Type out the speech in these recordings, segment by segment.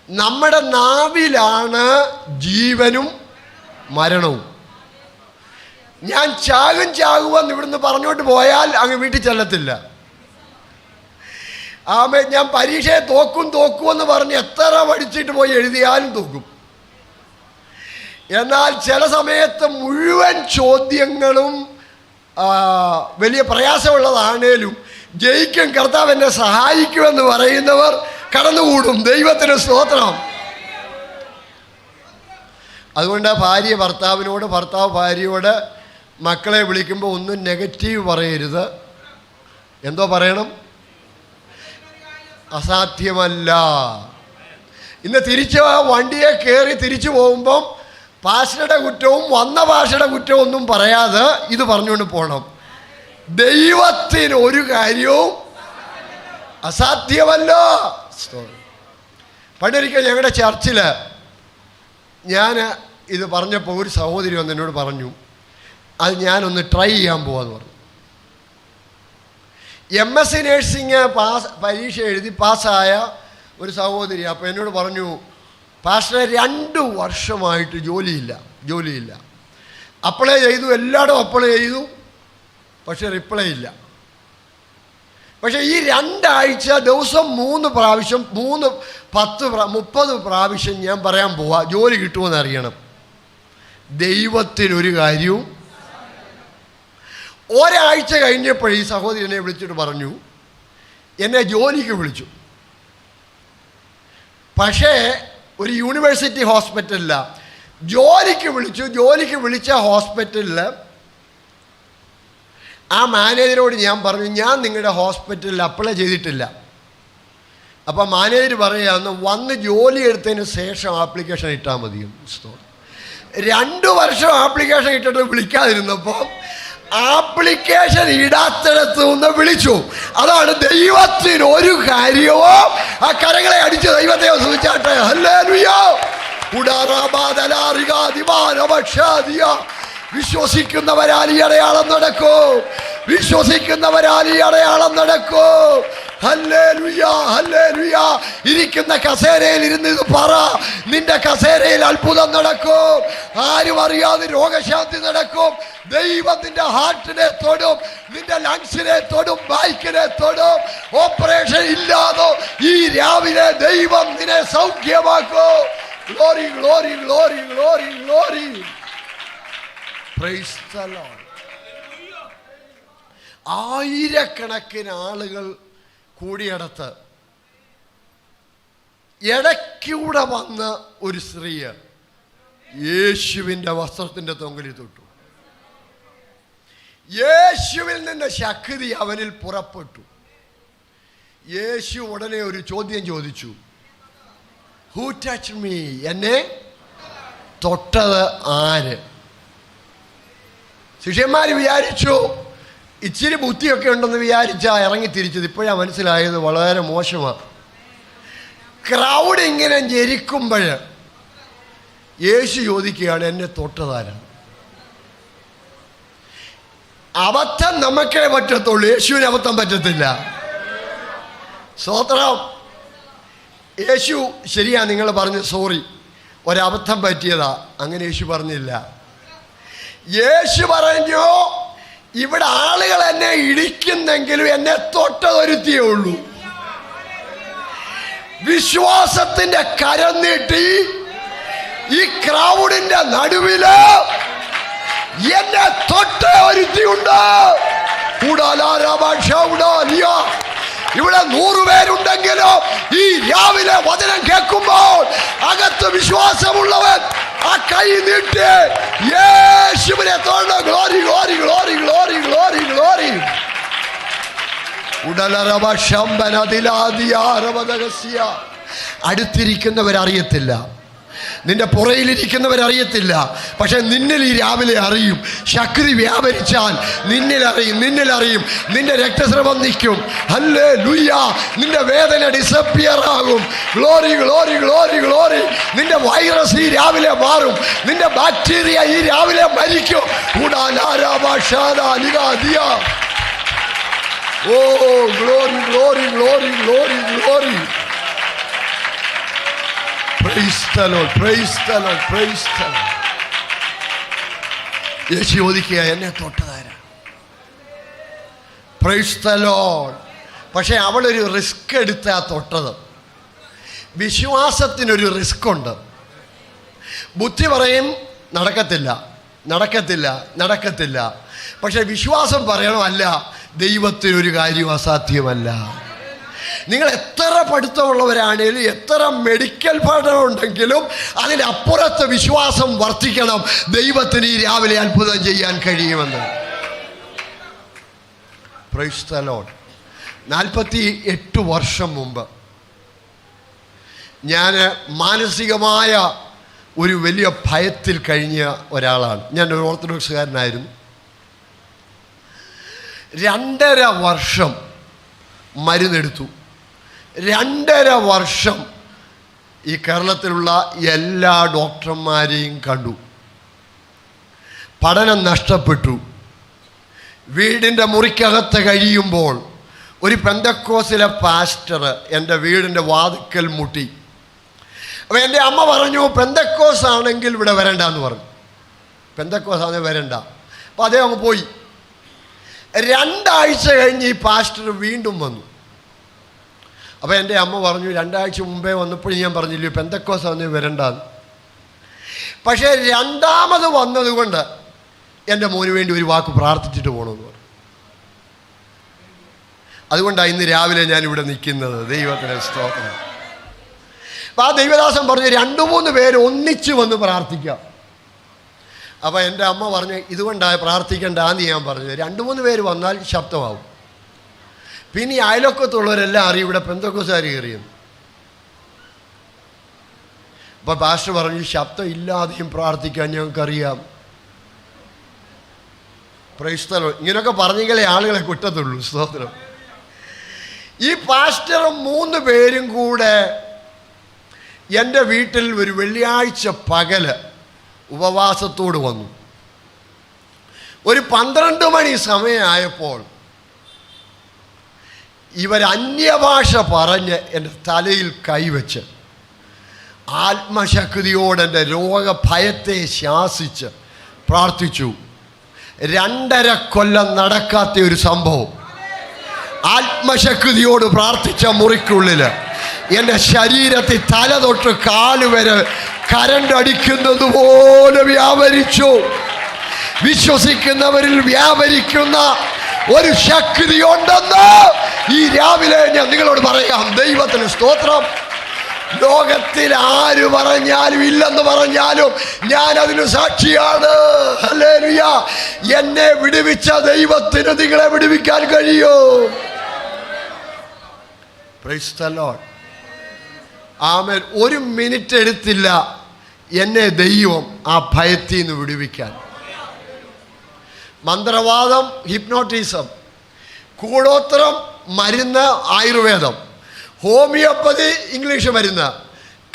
നമ്മുടെ നാവിലാണ് ജീവനും മരണവും. ഞാൻ ചാകുമെന്ന് ഇവിടുന്ന് പറഞ്ഞോട്ട് പോയാൽ അങ്ങ് വീട്ടിൽ ചെല്ലത്തില്ല. ഞാൻ പരീക്ഷയെ തോക്കുമെന്ന് പറഞ്ഞ് എത്ര പഠിച്ചിട്ട് പോയി എഴുതിയാലും തോക്കും. എന്നാൽ ചില സമയത്ത് മുഴുവൻ ചോദ്യങ്ങളും വലിയ പ്രയാസമുള്ളതാണേലും ജയിക്കും, കർത്താവ് എന്നെ സഹായിക്കുമെന്ന് പറയുന്നവർ കടന്നുകൂടും. ദൈവത്തിന് സ്തോത്രം. അതുകൊണ്ട് ഭാര്യ ഭർത്താവിനോട്, ഭർത്താവ് ഭാര്യയോട് മക്കളെ വിളിക്കുമ്പോൾ ഒന്നും നെഗറ്റീവ് പറയരുത്. എന്തോ പറയണം? അസാധ്യമല്ല. ഇന്ന് തിരിച്ച് വണ്ടിയെ കയറി തിരിച്ചു പോകുമ്പം പാസ്റ്ററുടെ കുറ്റവും വന്ന ഭാഷയുടെ കുറ്റവും ഒന്നും പറയാതെ ഇത് പറഞ്ഞുകൊണ്ട് പോകണം. ദൈവത്തിന് ഒരു കാര്യവും അസാധ്യമല്ല. പണ്ടൊരിക്കൽ ഞങ്ങളുടെ ചർച്ചിൽ ഞാൻ ഇത് പറഞ്ഞപ്പോൾ ഒരു സഹോദരി വന്ന് എന്നോട് പറഞ്ഞു, അത് ഞാനൊന്ന് ട്രൈ ചെയ്യാൻ പോവാന്ന് പറഞ്ഞു. MSc നേഴ്സിംഗ് പരീക്ഷ എഴുതി പാസ്സായ ഒരു സഹോദരി. അപ്പോൾ എന്നോട് പറഞ്ഞു, പാസ്റ്ററെ 2 വർഷമായിട്ട് ജോലിയില്ല. അപ്ലൈ ചെയ്തു, എല്ലായിടും അപ്ലൈ ചെയ്തു, പക്ഷെ റിപ്ലൈ ഇല്ല. പക്ഷേ ഈ 2 ആഴ്ച ദിവസം 3 പ്രാവശ്യം 3, 10, 30 പ്രാവശ്യം ഞാൻ പറയാൻ പോവാ, ജോലി കിട്ടുമെന്ന് അറിയണം. ദൈവത്തിനൊരു കാര്യവും. ഒരാഴ്ച കഴിഞ്ഞപ്പോൾ ഈ സഹോദരി എന്നെ വിളിച്ചിട്ട് പറഞ്ഞു, എന്നെ ജോലിക്ക് വിളിച്ചു. പക്ഷേ ഒരു യൂണിവേഴ്സിറ്റി ഹോസ്പിറ്റലില്ല, ജോലിക്ക് വിളിച്ച ഹോസ്പിറ്റലിൽ ആ മാനേജരോട് ഞാൻ പറഞ്ഞു, ഞാൻ നിങ്ങളുടെ ഹോസ്പിറ്റലിൽ അപ്ലൈ ചെയ്തിട്ടില്ല. അപ്പം മാനേജർ പറയുകയെന്ന്, വന്ന് ജോലി എടുത്തതിന് ശേഷം ആപ്ലിക്കേഷൻ ഇട്ടാൽ മതിയും. 2 വർഷം ആപ്ലിക്കേഷൻ ഇട്ടിട്ട് വിളിക്കാതിരുന്നപ്പോൾ ആപ്ലിക്കേഷൻ ഇടാത്തിടത്ത് നിന്ന് വിളിച്ചു. അതാണ് ദൈവത്തിന് ഒരു കാര്യവും. ആ കരങ്ങളെ അടിച്ച് ദൈവത്തെ സൂചിച്ചാട്ടെ. ഹല്ലേലൂയ. വിശ്വസിക്കുന്നവരാൽ ഈ അടയാളം നടക്കും. Hallelujah, hallelujah. ഇരിക്കുന്ന കസേരയിൽ ഇരുന്ന് ഇത് പറ, നിന്റെ കസേരയിൽ അത്ഭുതം നടക്കും. ആരും അറിയാതെ രോഗശാന്തി നടക്കും. ദൈവം നിന്റെ ഹാർട്ടിനെ തൊടും, നിന്റെ ലങ്സിനെ തൊടും, ബൈക്കിനെ തൊടും. ഓപ്പറേഷൻ ഇല്ലാതെ ഈ രാവിലെ ദൈവം നിന്നെ സൗഖ്യമാക്കും. Glory, glory, glory, glory, glory. Praise the Lord. ആയിരക്കണക്കിന് ആളുകൾ കൂടിയടത്ത് ഇടയ്ക്കൂടെ വന്ന ഒരു സ്ത്രീ യേശുവിൻ്റെ വസ്ത്രത്തിൻ്റെ തൊങ്കലിൽ തൊട്ടു. യേശുവിൽ നിന്ന് ശക്തി അവനിൽ പുറപ്പെട്ടു. യേശു ഉടനെ ഒരു ചോദ്യം ചോദിച്ചു, ഹൂ ടച്ച് മീ? എന്നെ തൊട്ടത് ആര്? ശിഷ്യന്മാർ വിചാരിച്ചു ഇച്ചിരി ബുദ്ധിയൊക്കെ ഉണ്ടെന്ന് വിചാരിച്ചാ ഇറങ്ങി തിരിച്ചത്. ഇപ്പോഴാണ് മനസ്സിലായത് വളരെ മോശമാണ്. ക്രൗഡ് ഇങ്ങനെ ഞെരിക്കുമ്പോൾ യേശു ചോദിക്കുകയാണ്, എന്നെ തൊട്ടതാരാണ്? അബദ്ധം നമുക്കേ പറ്റത്തുള്ളൂ, യേശുവിന് അബദ്ധം പറ്റത്തില്ല. സ്തോത്രം. യേശു ശരിയാ, നിങ്ങൾ പറഞ്ഞു സോറി, ഒരബദ്ധം പറ്റിയതാ. അങ്ങനെ യേശു പറഞ്ഞില്ല. യേശു പറഞ്ഞു, ഇവിടെ ആളുകൾ എന്നെ ഇടിക്കുന്നെങ്കിലും എന്നെ തൊട്ടതൊരുത്തിയേ ഉള്ളൂ. വിശ്വാസത്തിന്റെ കരം നീട്ടി ഈ ക്രൗഡിന്റെ നടുവില് എന്നെ തൊട്ട ഒരുത്തിയുണ്ട്. ഇവിടെ 100 പേരുണ്ടെങ്കിലും ഈ രാവിലെ വചനം കേൾക്കുമ്പോൾ അകത്ത് വിശ്വാസമുള്ളവൻ ആ കൈ നീട്ടി യേശുവിനെ തൊഴണം. Glory, glory, glory, glory, glory, glory. അടുത്തിരിക്കുന്നവരറിയത്തില്ല, നിന്റെ പുറയിലിരിക്കുന്നവരറിയത്തില്ല, പക്ഷെ നിന്നിൽ ഈ രാവിലെ അറിയും. ശക്തി വ്യാപരിച്ചാൽ നിന്നിലറിയും. നിന്റെ രക്തസ്രവം നിൽക്കും. ഹല്ലേലൂയ. നിന്റെ വേദന ഡിസപ്പിയർ ആകും. Glory, glory, glory, glory. നിന്റെ വൈറസ് ഈ രാവിലെ മാറും. നിന്റെ ബാക്ടീരിയ ഈ രാവിലെ മരിക്കും. Oh glory, glory, glory, glory, glory. Praise the Lord, praise the Lord, praise the Lord. Yesu ചോദിക്കുക, എന്നെ തൊട്ടതാരാ? Praise the Lord. പക്ഷെ അവളൊരു റിസ്ക് എടുത്താ തൊട്ടത്. വിശ്വാസത്തിനൊരു റിസ്ക് ഉണ്ട്. ബുദ്ധി പറയും നടക്കത്തില്ല, നടക്കത്തില്ല, നടക്കത്തില്ല. പക്ഷെ വിശ്വാസം പറയണം, അല്ല, ദൈവത്തിനൊരു കാര്യം അസാധ്യമല്ല. നിങ്ങൾ എത്ര പഠിത്തമുള്ളവരാണേലും എത്ര മെഡിക്കൽ പഠനം ഉണ്ടെങ്കിലും അതിനപ്പുറത്ത് വിശ്വാസം വർദ്ധിക്കണം. ദൈവത്തിന് ഈ രാവിലെ അത്ഭുതം ചെയ്യാൻ കഴിയുമെന്ന്. Praise the Lord. 48 വർഷം മുമ്പ് ഞാൻ മാനസികമായ ഒരു വലിയ ഭയത്തിൽ കഴിഞ്ഞ ഒരാളാണ്. ഞാൻ ഒരു ഓർത്തഡോക്സുകാരനായിരുന്നു. 2.5 വർഷം മരുന്നെടുത്തു. 2.5 വർഷം ഈ കേരളത്തിലുള്ള എല്ലാ ഡോക്ടർമാരെയും കണ്ടു. പഠനം നഷ്ടപ്പെട്ടു. വീടിൻ്റെ മുറിക്കകത്ത് കഴിയുമ്പോൾ ഒരു പെന്തക്കോസിലെ പാസ്റ്റർ എൻ്റെ വീടിൻ്റെ വാതിക്കൽ മുട്ടി. അപ്പോൾ എൻ്റെ അമ്മ പറഞ്ഞു, പെന്തക്കോസ് ആണെങ്കിൽ ഇവിടെ വരണ്ടെന്ന് പറഞ്ഞു. പെന്തക്കോസ് ആണെങ്കിൽ വരണ്ട. അപ്പോൾ അദ്ദേഹം അങ്ങ് പോയി. 2 ആഴ്ച കഴിഞ്ഞ് ഈ പാസ്റ്റർ വീണ്ടും വന്നു. അപ്പോൾ എൻ്റെ അമ്മ പറഞ്ഞു, 2 ആഴ്ച മുമ്പേ വന്നപ്പോഴും ഞാൻ പറഞ്ഞില്ലേ പെന്തക്കോസ് ആണെങ്കിൽ വരണ്ടെന്ന്. പക്ഷേ 2ാമത് വന്നതുകൊണ്ട് എൻ്റെ മോന് വേണ്ടി ഒരു വാക്ക് പ്രാർത്ഥിച്ചിട്ട് പോകണമെന്ന് പറഞ്ഞു. അതുകൊണ്ടാണ് ഇന്ന് രാവിലെ ഞാനിവിടെ നിൽക്കുന്നത്. ദൈവത്തിന് സ്തോത്രം. അപ്പോൾ ആ ദൈവദാസൻ പറഞ്ഞു, 2-3 പേര് ഒന്നിച്ച് വന്ന് പ്രാർത്ഥിക്കാം. അപ്പോൾ എൻ്റെ അമ്മ പറഞ്ഞു, ഇതുകൊണ്ടാണ് പ്രാർത്ഥിക്കേണ്ടാന്ന് ഞാൻ പറഞ്ഞു. 2-3 പേര് വന്നാൽ ശബ്ദമാവും. പിന്നെ ഈ അയലൊക്കത്തുള്ളവരെല്ലാം അറിയും ഇവിടെ പെന്തക്കോസ്തുകാർ കയറിയെന്ന്. അപ്പോൾ പാസ്റ്റർ പറഞ്ഞു, ശബ്ദം ഇല്ലാതെയും പ്രാർത്ഥിക്കാൻ ഞങ്ങൾക്കറിയാം. Price the Lord. ഇങ്ങനെയൊക്കെ പറഞ്ഞെങ്കിലേ ആളുകളെ കുറ്റത്തുള്ളൂ. സ്തോത്രം. ഈ പാസ്റ്ററും 3 പേരും കൂടെ എൻ്റെ വീട്ടിൽ ഒരു വെള്ളിയാഴ്ച പകല് ഉപവാസത്തോട് വന്നു. ഒരു 12 മണി സമയമായപ്പോൾ ഇവർ അന്യഭാഷ പറഞ്ഞ് എൻ്റെ തലയിൽ കൈവച്ച് ആത്മശക്തിയോടെ എൻ്റെ രോഗഭയത്തെ ശാസിച്ച് പ്രാർത്ഥിച്ചു. 2.5 കൊല്ലം നടക്കാത്ത ഒരു സംഭവം. ആത്മശക്തിയോട് പ്രാർത്ഥിച്ച മുറിക്കുള്ളിൽ എൻ്റെ ശരീരത്തിൽ തല തൊട്ട് കാല് വരെ കരണ്ട് അടിക്കുന്നത് പോലെ വ്യാപരിച്ചു. വിശ്വസിക്കുന്നവരിൽ വ്യാപരിക്കുന്ന ഒരു ശക്തി ഉണ്ടെന്ന് ഈ രാവിലെ ഞാൻ നിങ്ങളോട് പറയാം. ദൈവത്തിന് സ്തോത്രം. ലോകത്തിൽ ആര് പറഞ്ഞാലും ഇല്ലെന്ന് പറഞ്ഞാലും ഞാൻ അതിന് സാക്ഷിയാണ്. ഹല്ലേലൂയ. എന്നെ വിടുവിച്ച ദൈവത്തിന് നിങ്ങളെ വിടുവിക്കാൻ കഴിയോ? Price the Lord. Amen. 1 minute എടുത്തില്ല എന്നെ ദൈവം ആ ഭയത്തിൽ നിന്ന് വിടുവിക്കാൻ. മന്ത്രവാദം, ഹിപ്നോട്ടിസം, കൂടോത്രം, മരുന്ന്, ആയുർവേദം, ഹോമിയോപ്പതി, ഇംഗ്ലീഷ് മരുന്ന്,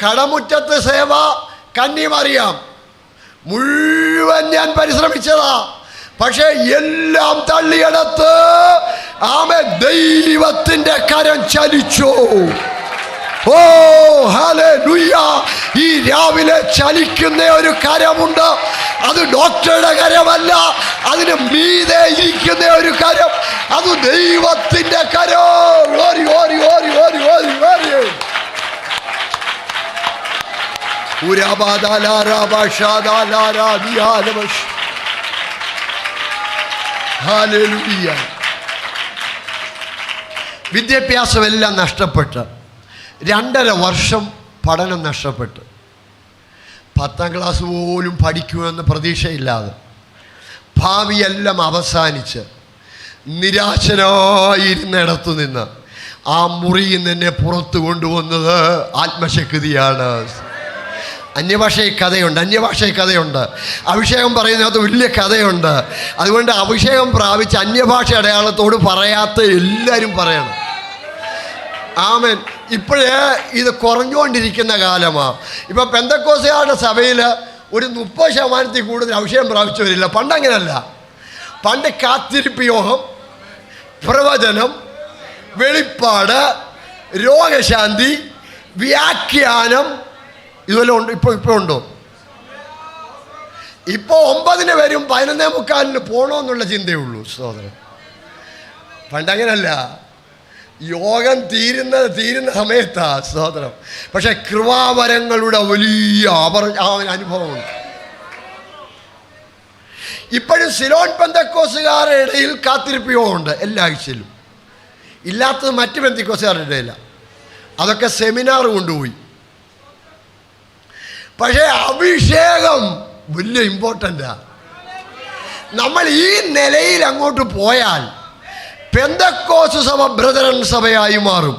കടമുറ്റത്ത് സേവ, കന്നിമറിയാം, മുഴുവൻ ഞാൻ പരിശ്രമിച്ചതാ. പക്ഷേ എല്ലാം തള്ളിയെടുത്ത് ആമേൻ ദൈവത്തിൻ്റെ കരം ചലിച്ചു. ഓ ഹല്ലേലൂയ. ഈ രാവിലെ ചലിക്കുന്ന ഒരു കരമുണ്ട്. അത് ഡോക്ടറുടെ കരമല്ല, അതിന് മീതെ ഇരിക്കുന്ന ഒരു കരം. അത് ദൈവത്തിൻ്റെ കരം. ഓരി ഓരി ഓരി ഓരി ഓരി ഓരി. ഹല്ലേലൂയ. വിദ്യാഭ്യാസമെല്ലാം നഷ്ടപ്പെട്ട് 2.5 വർഷം പഠനം നഷ്ടപ്പെട്ട് 10ാം ക്ലാസ് പോലും പഠിക്കുമെന്ന് പ്രതീക്ഷയില്ലാതെ ഭാവിയെല്ലാം അവസാനിച്ച് നിരാശനായിരുന്നിടത്തു നിന്ന് ആ മുറിയിൽ നിന്നെ പുറത്തു കൊണ്ടുവന്നത് ആത്മശക്തിയാണ്. അന്യഭാഷയിൽ കഥയുണ്ട്. അഭിഷേകം പറയുന്നതിനകത്ത് വലിയ കഥയുണ്ട്. അതുകൊണ്ട് അഭിഷേകം പ്രാപിച്ച് അന്യഭാഷ അടയാളത്തോട് പറയാത്ത എല്ലാവരും പറയണം. ആമേൻ. ഇപ്പോഴേ ഇത് കുറഞ്ഞുകൊണ്ടിരിക്കുന്ന കാലമാണ്. ഇപ്പം പെന്തക്കോസ്തുകാരുടെ സഭയിൽ ഒരു 30% കൂടുതൽ അഭിഷേകം പ്രാപിച്ചവരില്ല. പണ്ടങ്ങനല്ല. പണ്ട് കാത്തിരിപ്പ് യോഗം, പ്രവചനം, വെളിപ്പാട്, രോഗശാന്തി, വ്യാഖ്യാനം, ഇതുവല്ല ഉണ്ട്? ഇപ്പോൾ ഉണ്ടോ? ഇപ്പോൾ 9 വരും, 11:45 പോകണമെന്നുള്ള ചിന്തയുള്ളൂ സഹോദരൻ. പണ്ടങ്ങനല്ല, യോഗം തീരുന്ന സമയത്താ സഹോദരം. പക്ഷെ കൃപാവരങ്ങളുടെ വലിയ അനുഭവമുണ്ട്. ഇപ്പോഴും സിലോൺ പെന്തക്കോസുകാരുടെ ഇടയിൽ കാത്തിരിപ്പ് യോഗമുണ്ട് എല്ലാ ആഴ്ചയിലും. ഇല്ലാത്തത് മറ്റ് പെന്തക്കോസുകാരുടെ ഇടയിലാണ്. അതൊക്കെ സെമിനാർ കൊണ്ടുപോയി. പക്ഷേ അഭിഷേകം വലിയ ഇമ്പോർട്ടൻ്റാ. നമ്മൾ ഈ നിലയിൽ അങ്ങോട്ട് പോയാൽ പെന്തക്കോസ് സഭ ബ്രദറൻ സഭയായി മാറും.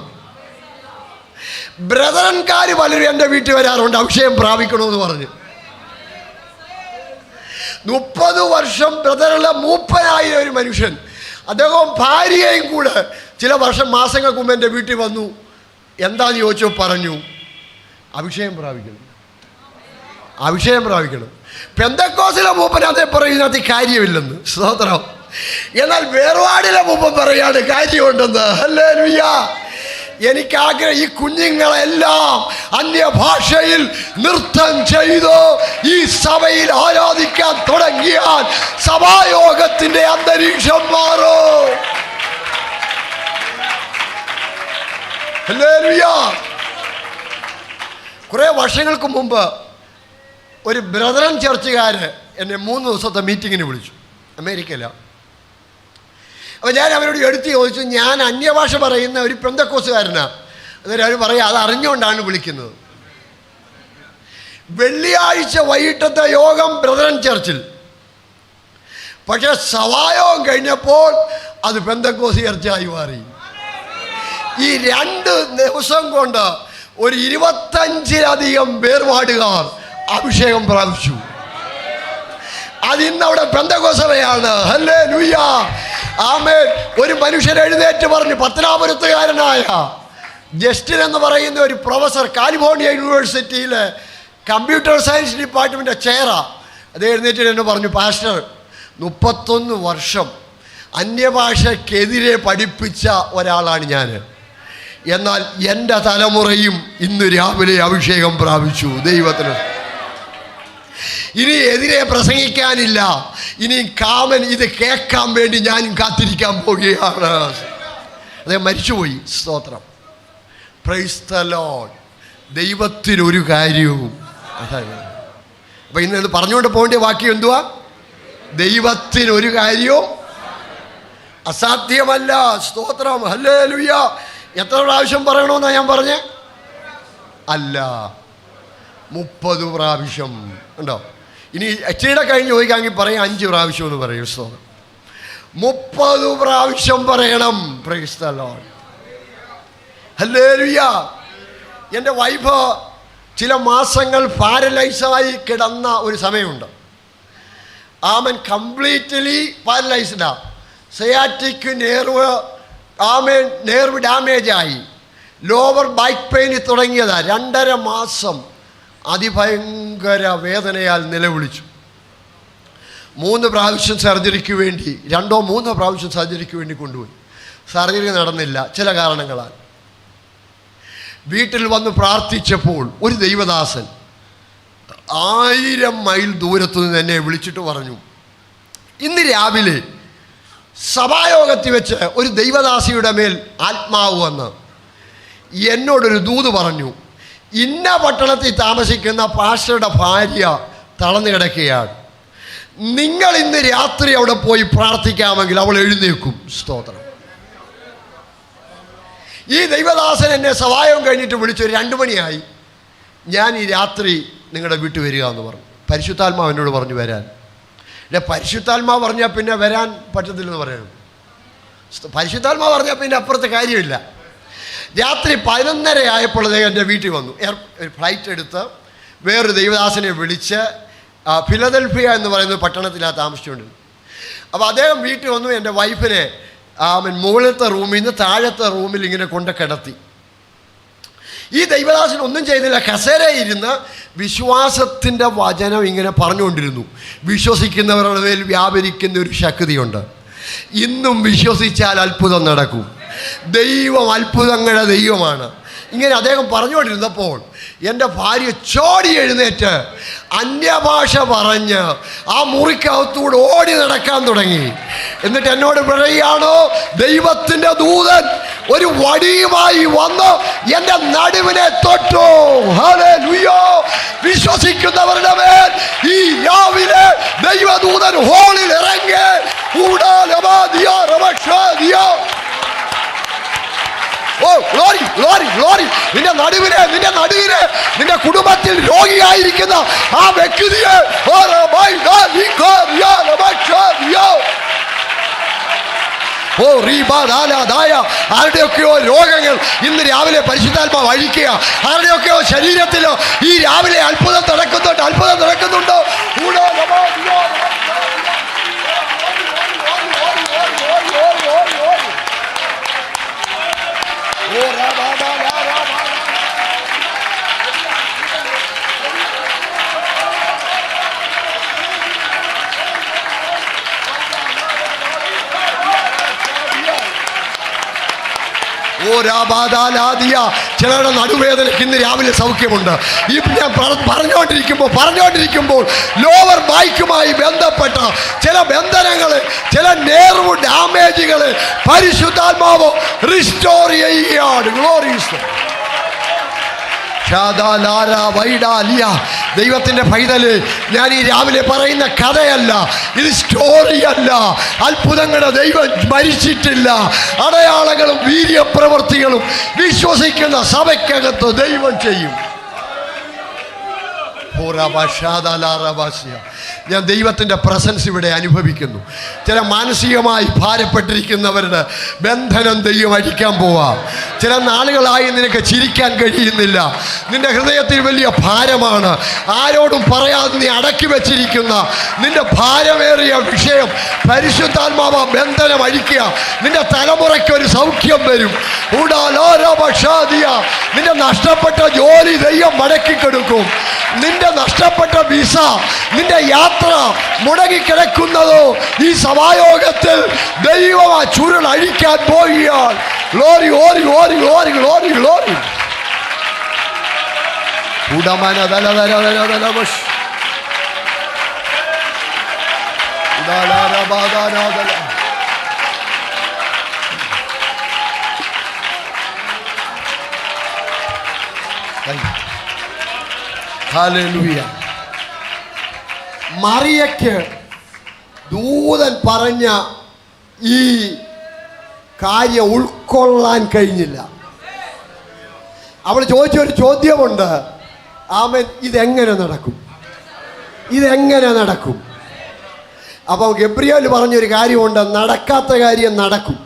ബ്രദറൻകാർ പലരും എൻ്റെ വീട്ടിൽ വരാറുണ്ട് അഭിഷേകം പ്രാപിക്കണമെന്ന് പറഞ്ഞ്. 30 വർഷം ബ്രദറുള്ള മൂപ്പനായ ഒരു മനുഷ്യൻ, അദ്ദേഹം ഭാര്യയും കൂടെ ചില മാസങ്ങൾക്ക് മുമ്പ് എൻ്റെ വീട്ടിൽ വന്നു. എന്താന്ന് ചോദിച്ചോ, പറഞ്ഞു അഭിഷേകം പ്രാപിക്കണം. പെന്തക്കോസിലെ മൂപ്പൻ അതേ പറയുന്നതിനകത്ത് കാര്യമില്ലെന്ന് സ്തോത്രം. എന്നാൽ വേർപാടിലെ മൂപ്പൻ പറയാണ് കാര്യമുണ്ടെന്ന്. ഹല്ലേലൂയ. എനിക്കാഗ്രഹം ഈ കുഞ്ഞുങ്ങളെല്ലാം അന്യഭാഷയിൽ നൃത്തം ചെയ്തു ഈ സഭയിൽ ആരാധിക്കാൻ തുടങ്ങിയാൽ സഭായോഗത്തിന്റെ അന്തരീക്ഷം മാറും. ഹല്ലേലൂയ. കുറെ വർഷങ്ങൾക്ക് മുമ്പ് ഒരു ബ്രദറൻ ചർച്ചുകാര് എന്നെ 3 ദിവസത്തെ മീറ്റിങ്ങിന് വിളിച്ചു, അമേരിക്കയിലാണ്. അപ്പോൾ ഞാൻ അവരോട് എടുത്ത് ചോദിച്ചു, ഞാൻ അന്യഭാഷ പറയുന്ന ഒരു പെന്തക്കോസുകാരനാണ്. അന്നേരം അവർ പറയാം, അത് അറിഞ്ഞുകൊണ്ടാണ് വിളിക്കുന്നത്. വെള്ളിയാഴ്ച വൈകിട്ടത്തെ യോഗം ബ്രദറൻ ചർച്ചിൽ, പക്ഷെ സഭായോഗം കഴിഞ്ഞപ്പോൾ അത് പെന്തക്കോസ് ചർച്ചായി മാറി. ഈ 2 ദിവസം കൊണ്ട് ഒരു 25-ലധികം വേർപാടുകാർ അഭിഷേകം പ്രാപിച്ചു. അതിന്നവിടെ പെന്തക്കോസ് സഭയാണ്. ഹല്ലേലൂയ, ആമേൻ. ഒരു മനുഷ്യൻ എഴുന്നേറ്റ് പറഞ്ഞു, പത്തനാപുരത്തുകാരനായ ജസ്റ്റിൻ എന്ന് പറയുന്ന ഒരു പ്രൊഫസർ, കാലിഫോർണിയ യൂണിവേഴ്സിറ്റിയിലെ കമ്പ്യൂട്ടർ സയൻസ് ഡിപ്പാർട്ട്മെൻറ്റ് ചെയറാ. അത് എഴുന്നേറ്റ് എന്നെ പറഞ്ഞു, പാസ്റ്റർ 31 വർഷം അന്യഭാഷയ്ക്കെതിരെ പഠിപ്പിച്ച ഒരാളാണ് ഞാൻ. എന്നാൽ എൻ്റെ തലമുറയും ഇന്ന് രാവിലെ അഭിഷേകം പ്രാപിച്ചു. ദൈവത്തിന് ഇനി എതിരെ പ്രസംഗിക്കാനില്ല. ഇനി കാമൻ ഇത് കേൾക്കാൻ വേണ്ടി ഞാനും കാത്തിരിക്കാൻ പോകുകയാണ്. അദ്ദേഹം മരിച്ചുപോയി. സ്തോത്രം. Praise the Lord. ദൈവത്തിനൊരു കാര്യവും അപ്പം ഇന്ന് പറഞ്ഞുകൊണ്ട് പോകേണ്ട വാക്യം എന്തുവാ? ദൈവത്തിനൊരു കാര്യവും അസാധ്യമല്ല. സ്തോത്രം. ഹല്ലേലൂയ. എത്ര പ്രാവശ്യം പറയണമെന്നാണ് ഞാൻ പറഞ്ഞേ? അല്ല, 30 പ്രാവശ്യം ഉണ്ടോ? ഇനി എച്ചിയുടെ കഴിഞ്ഞ് ചോദിക്കാമെങ്കിൽ പറയാം 5 പ്രാവശ്യം എന്ന് പറയും. 30 പ്രാവശ്യം പറയണം. Praise the Lord. ഹല്ലേലൂയ. എൻ്റെ വൈഫ് ചില മാസങ്ങൾ പാരലൈസായി കിടന്ന ഒരു സമയമുണ്ട്. ആമൻ കംപ്ലീറ്റ്ലി പാരലൈസ്ഡാ. സയാറ്റിക് നെർവ് നെർവ് ഡാമേജായി. ലോവർ ബാക്ക് പെയിൻ തുടങ്ങിയതാ. 2.5 മാസം അതിഭയങ്കര വേദനയാൽ നിലവിളിച്ചു. 3 പ്രാവശ്യം സർജറിക്ക് വേണ്ടി, 2-3 പ്രാവശ്യം സർജറിക്ക് വേണ്ടി കൊണ്ടുപോയി. സർജറി നടന്നില്ല ചില കാരണങ്ങളാൽ. വീട്ടിൽ വന്ന് പ്രാർത്ഥിച്ചപ്പോൾ ഒരു ദൈവദാസൻ 1000 മൈൽ ദൂരത്തു നിന്ന് എന്നെ വിളിച്ചിട്ട് പറഞ്ഞു, ഇന്ന് രാവിലെ സഭായോഗത്തിൽ വെച്ച് ഒരു ദൈവദാസിയുടെ മേൽ ആത്മാവ് വന്ന് എന്നോടൊരു ദൂത് പറഞ്ഞു. ഇന്ന പട്ടണത്തിൽ താമസിക്കുന്ന പാസ്റ്ററുടെ ഭാര്യ തളർന്നു കിടക്കുകയാണ്. നിങ്ങൾ ഇന്ന് രാത്രി അവിടെ പോയി പ്രാർത്ഥിക്കാമെങ്കിൽ അവൾ എഴുന്നേക്കും. സ്തോത്രം. ഈ ദൈവദാസൻ എന്നെ സഭായോഗം കഴിഞ്ഞിട്ട് വിളിച്ചു. 2 മണിയായി. ഞാൻ ഈ രാത്രി നിങ്ങളുടെ വീട്ടിൽ വരിക എന്ന് പറഞ്ഞു. പരിശുദ്ധാത്മാവ് എന്നോട് പറഞ്ഞു വരാൻ. പരിശുദ്ധാത്മാവ് പറഞ്ഞാൽ പിന്നെ വരാൻ പറ്റത്തില്ലെന്ന് പറയണം. പരിശുദ്ധാത്മാവ് പറഞ്ഞാൽ പിന്നെ അപ്പുറത്തെ കാര്യമില്ല. രാത്രി 11:30 ആയപ്പോൾ അദ്ദേഹം എൻ്റെ വീട്ടിൽ വന്നു. ഫ്ലൈറ്റ് എടുത്ത് വേറൊരു ദൈവദാസനെ വിളിച്ച് ഫിലദൽഫിയ എന്ന് പറയുന്ന പട്ടണത്തിലാണ് താമസിച്ചുകൊണ്ടിരുന്നത്. അപ്പോൾ അദ്ദേഹം വീട്ടിൽ വന്നു. എൻ്റെ വൈഫിനെ മുകളിലത്തെ റൂമിൽ നിന്ന് താഴത്തെ റൂമിൽ ഇങ്ങനെ കൊണ്ട് കിടത്തി. ഈ ദൈവദാസൻ ഒന്നും ചെയ്തില്ല. കസേരയിരുന്ന് വിശ്വാസത്തിൻ്റെ വചനം ഇങ്ങനെ പറഞ്ഞുകൊണ്ടിരുന്നു. വിശ്വസിക്കുന്നവരുടെ മേൽ വ്യാപരിക്കുന്ന ഒരു ശക്തിയുണ്ട്. ഇന്നും വിശ്വസിച്ചാൽ അത്ഭുതം നടക്കും. ദൈവം അത്ഭുതങ്ങളുടെ ദൈവമാണ്. ഇങ്ങനെ അദ്ദേഹം പറഞ്ഞുകൊണ്ടിരുന്നപ്പോൾ എൻ്റെ ഭാര്യ ചോടി എഴുന്നേറ്റ് അന്യഭാഷ പറഞ്ഞ് ആ മുറിക്കകത്തൂടെ ഓടി നടക്കാൻ തുടങ്ങി. എന്നിട്ട് എന്നോട് പറയുകയാണോ, ദൈവത്തിൻ്റെ ദൂതൻ ഒരു വടിയുമായി വന്ന് എൻ്റെ നടുവിനെ തൊട്ടു. ഹല്ലേലൂയ! വിശ്വസിക്കുന്നവരുടെ മേൽ ഈ രാവിലെ ദൈവദൂതൻ ഹോളിൽ ഇറങ്ങി. Oh glory glory glory! നിന്റെ നടുവിനെ നിന്റെ കുടുംബത്തിൽ രോഗിയായിരിക്കുന്ന ആ വ്യക്തിയെ ആരുടെയൊക്കെയോ രോഗങ്ങൾ ഇന്ന് രാവിലെ പരിശുദ്ധാത്മാവ് അഴിക്കുക. ആരുടെയൊക്കെയോ ശരീരത്തിലോ ഈ രാവിലെ അത്ഭുതം നടക്കുന്നുണ്ടോ. ചിലരുടെ നടുവേദനയ്ക്ക് ഇന്ന് രാവിലെ സൗഖ്യമുണ്ട്. ഈ ഞാൻ പറഞ്ഞുകൊണ്ടിരിക്കുമ്പോൾ ലോവർ ബൈക്കുമായി ബന്ധപ്പെട്ട ചില ബന്ധനങ്ങൾ, ചില നെർവ് ഡാമേജുകൾ പരിശുദ്ധാത്മാവ് റിസ്റ്റോർ ചെയ്യുകയാണ്. ഗ്ലോറീസ് ദൈവത്തിൻ്റെ പൈതല്, ഞാൻ ഈ രാവിലെ പറയുന്ന കഥയല്ല, ഇത് സ്റ്റോറിയല്ല. അത്ഭുതങ്ങളുടെ ദൈവം മരിച്ചിട്ടില്ല. അടയാളങ്ങളും വീര്യപ്രവൃത്തികളും വിശ്വസിക്കുന്ന സഭയ്ക്കകത്ത് ദൈവം ചെയ്യും. ഞാൻ ദൈവത്തിൻ്റെ പ്രസൻസ് ഇവിടെ അനുഭവിക്കുന്നു. ചില മാനസികമായി ഭാരപ്പെട്ടിരിക്കുന്നവരുടെ ബന്ധനം ദൈവം അഴിക്കാൻ പോവാം. ചില നാളുകളായി നിനക്ക് ചിരിക്കാൻ കഴിയുന്നില്ല. നിന്റെ ഹൃദയത്തിൽ വലിയ ഭാരമാണ്. ആരോടും പറയാതെ നീ അടക്കി വെച്ചിരിക്കുന്ന നിന്റെ ഭാരമേറിയ വിഷയം പരിശുദ്ധാത്മാവ ബന്ധനം അഴിക്കുക. നിന്റെ തലമുറയ്ക്ക് ഒരു സൗഖ്യം വരും. നിന്റെ നഷ്ടപ്പെട്ട ജോലി ദൈവം മടക്കിക്കൊടുക്കും. നിന്റെ നഷ്ടപ്പെട്ട വിസ, നിന്റെ യാത്ര മുടങ്ങിക്കിടക്കുന്നതോ ഈ സഭായോഗത്തിൽ ദൈവം ആ ചുരുൾ അഴിക്കാൻ പോവുകയാണ്. ഗ്ലോറി ഓരി ഓരി ഓരി ഗ്ലോറി ഗ്ലോറി. ഉടമന ദല ദല ദല ദല ബഷ് ഉദാലാരബാദാനാദല. ഹല്ലേലൂയ. മറിയയ്ക്ക് ദൂതൻ പറഞ്ഞ ഈ കാര്യം ഉൾക്കൊള്ളാൻ കഴിഞ്ഞില്ല. അവൾ ചോദിച്ചൊരു ചോദ്യമുണ്ട്, ആമേൻ, ഇതെങ്ങനെ നടക്കും? അപ്പം ഗബ്രിയേൽ പറഞ്ഞൊരു കാര്യമുണ്ട്, നടക്കാത്ത കാര്യം നടക്കും.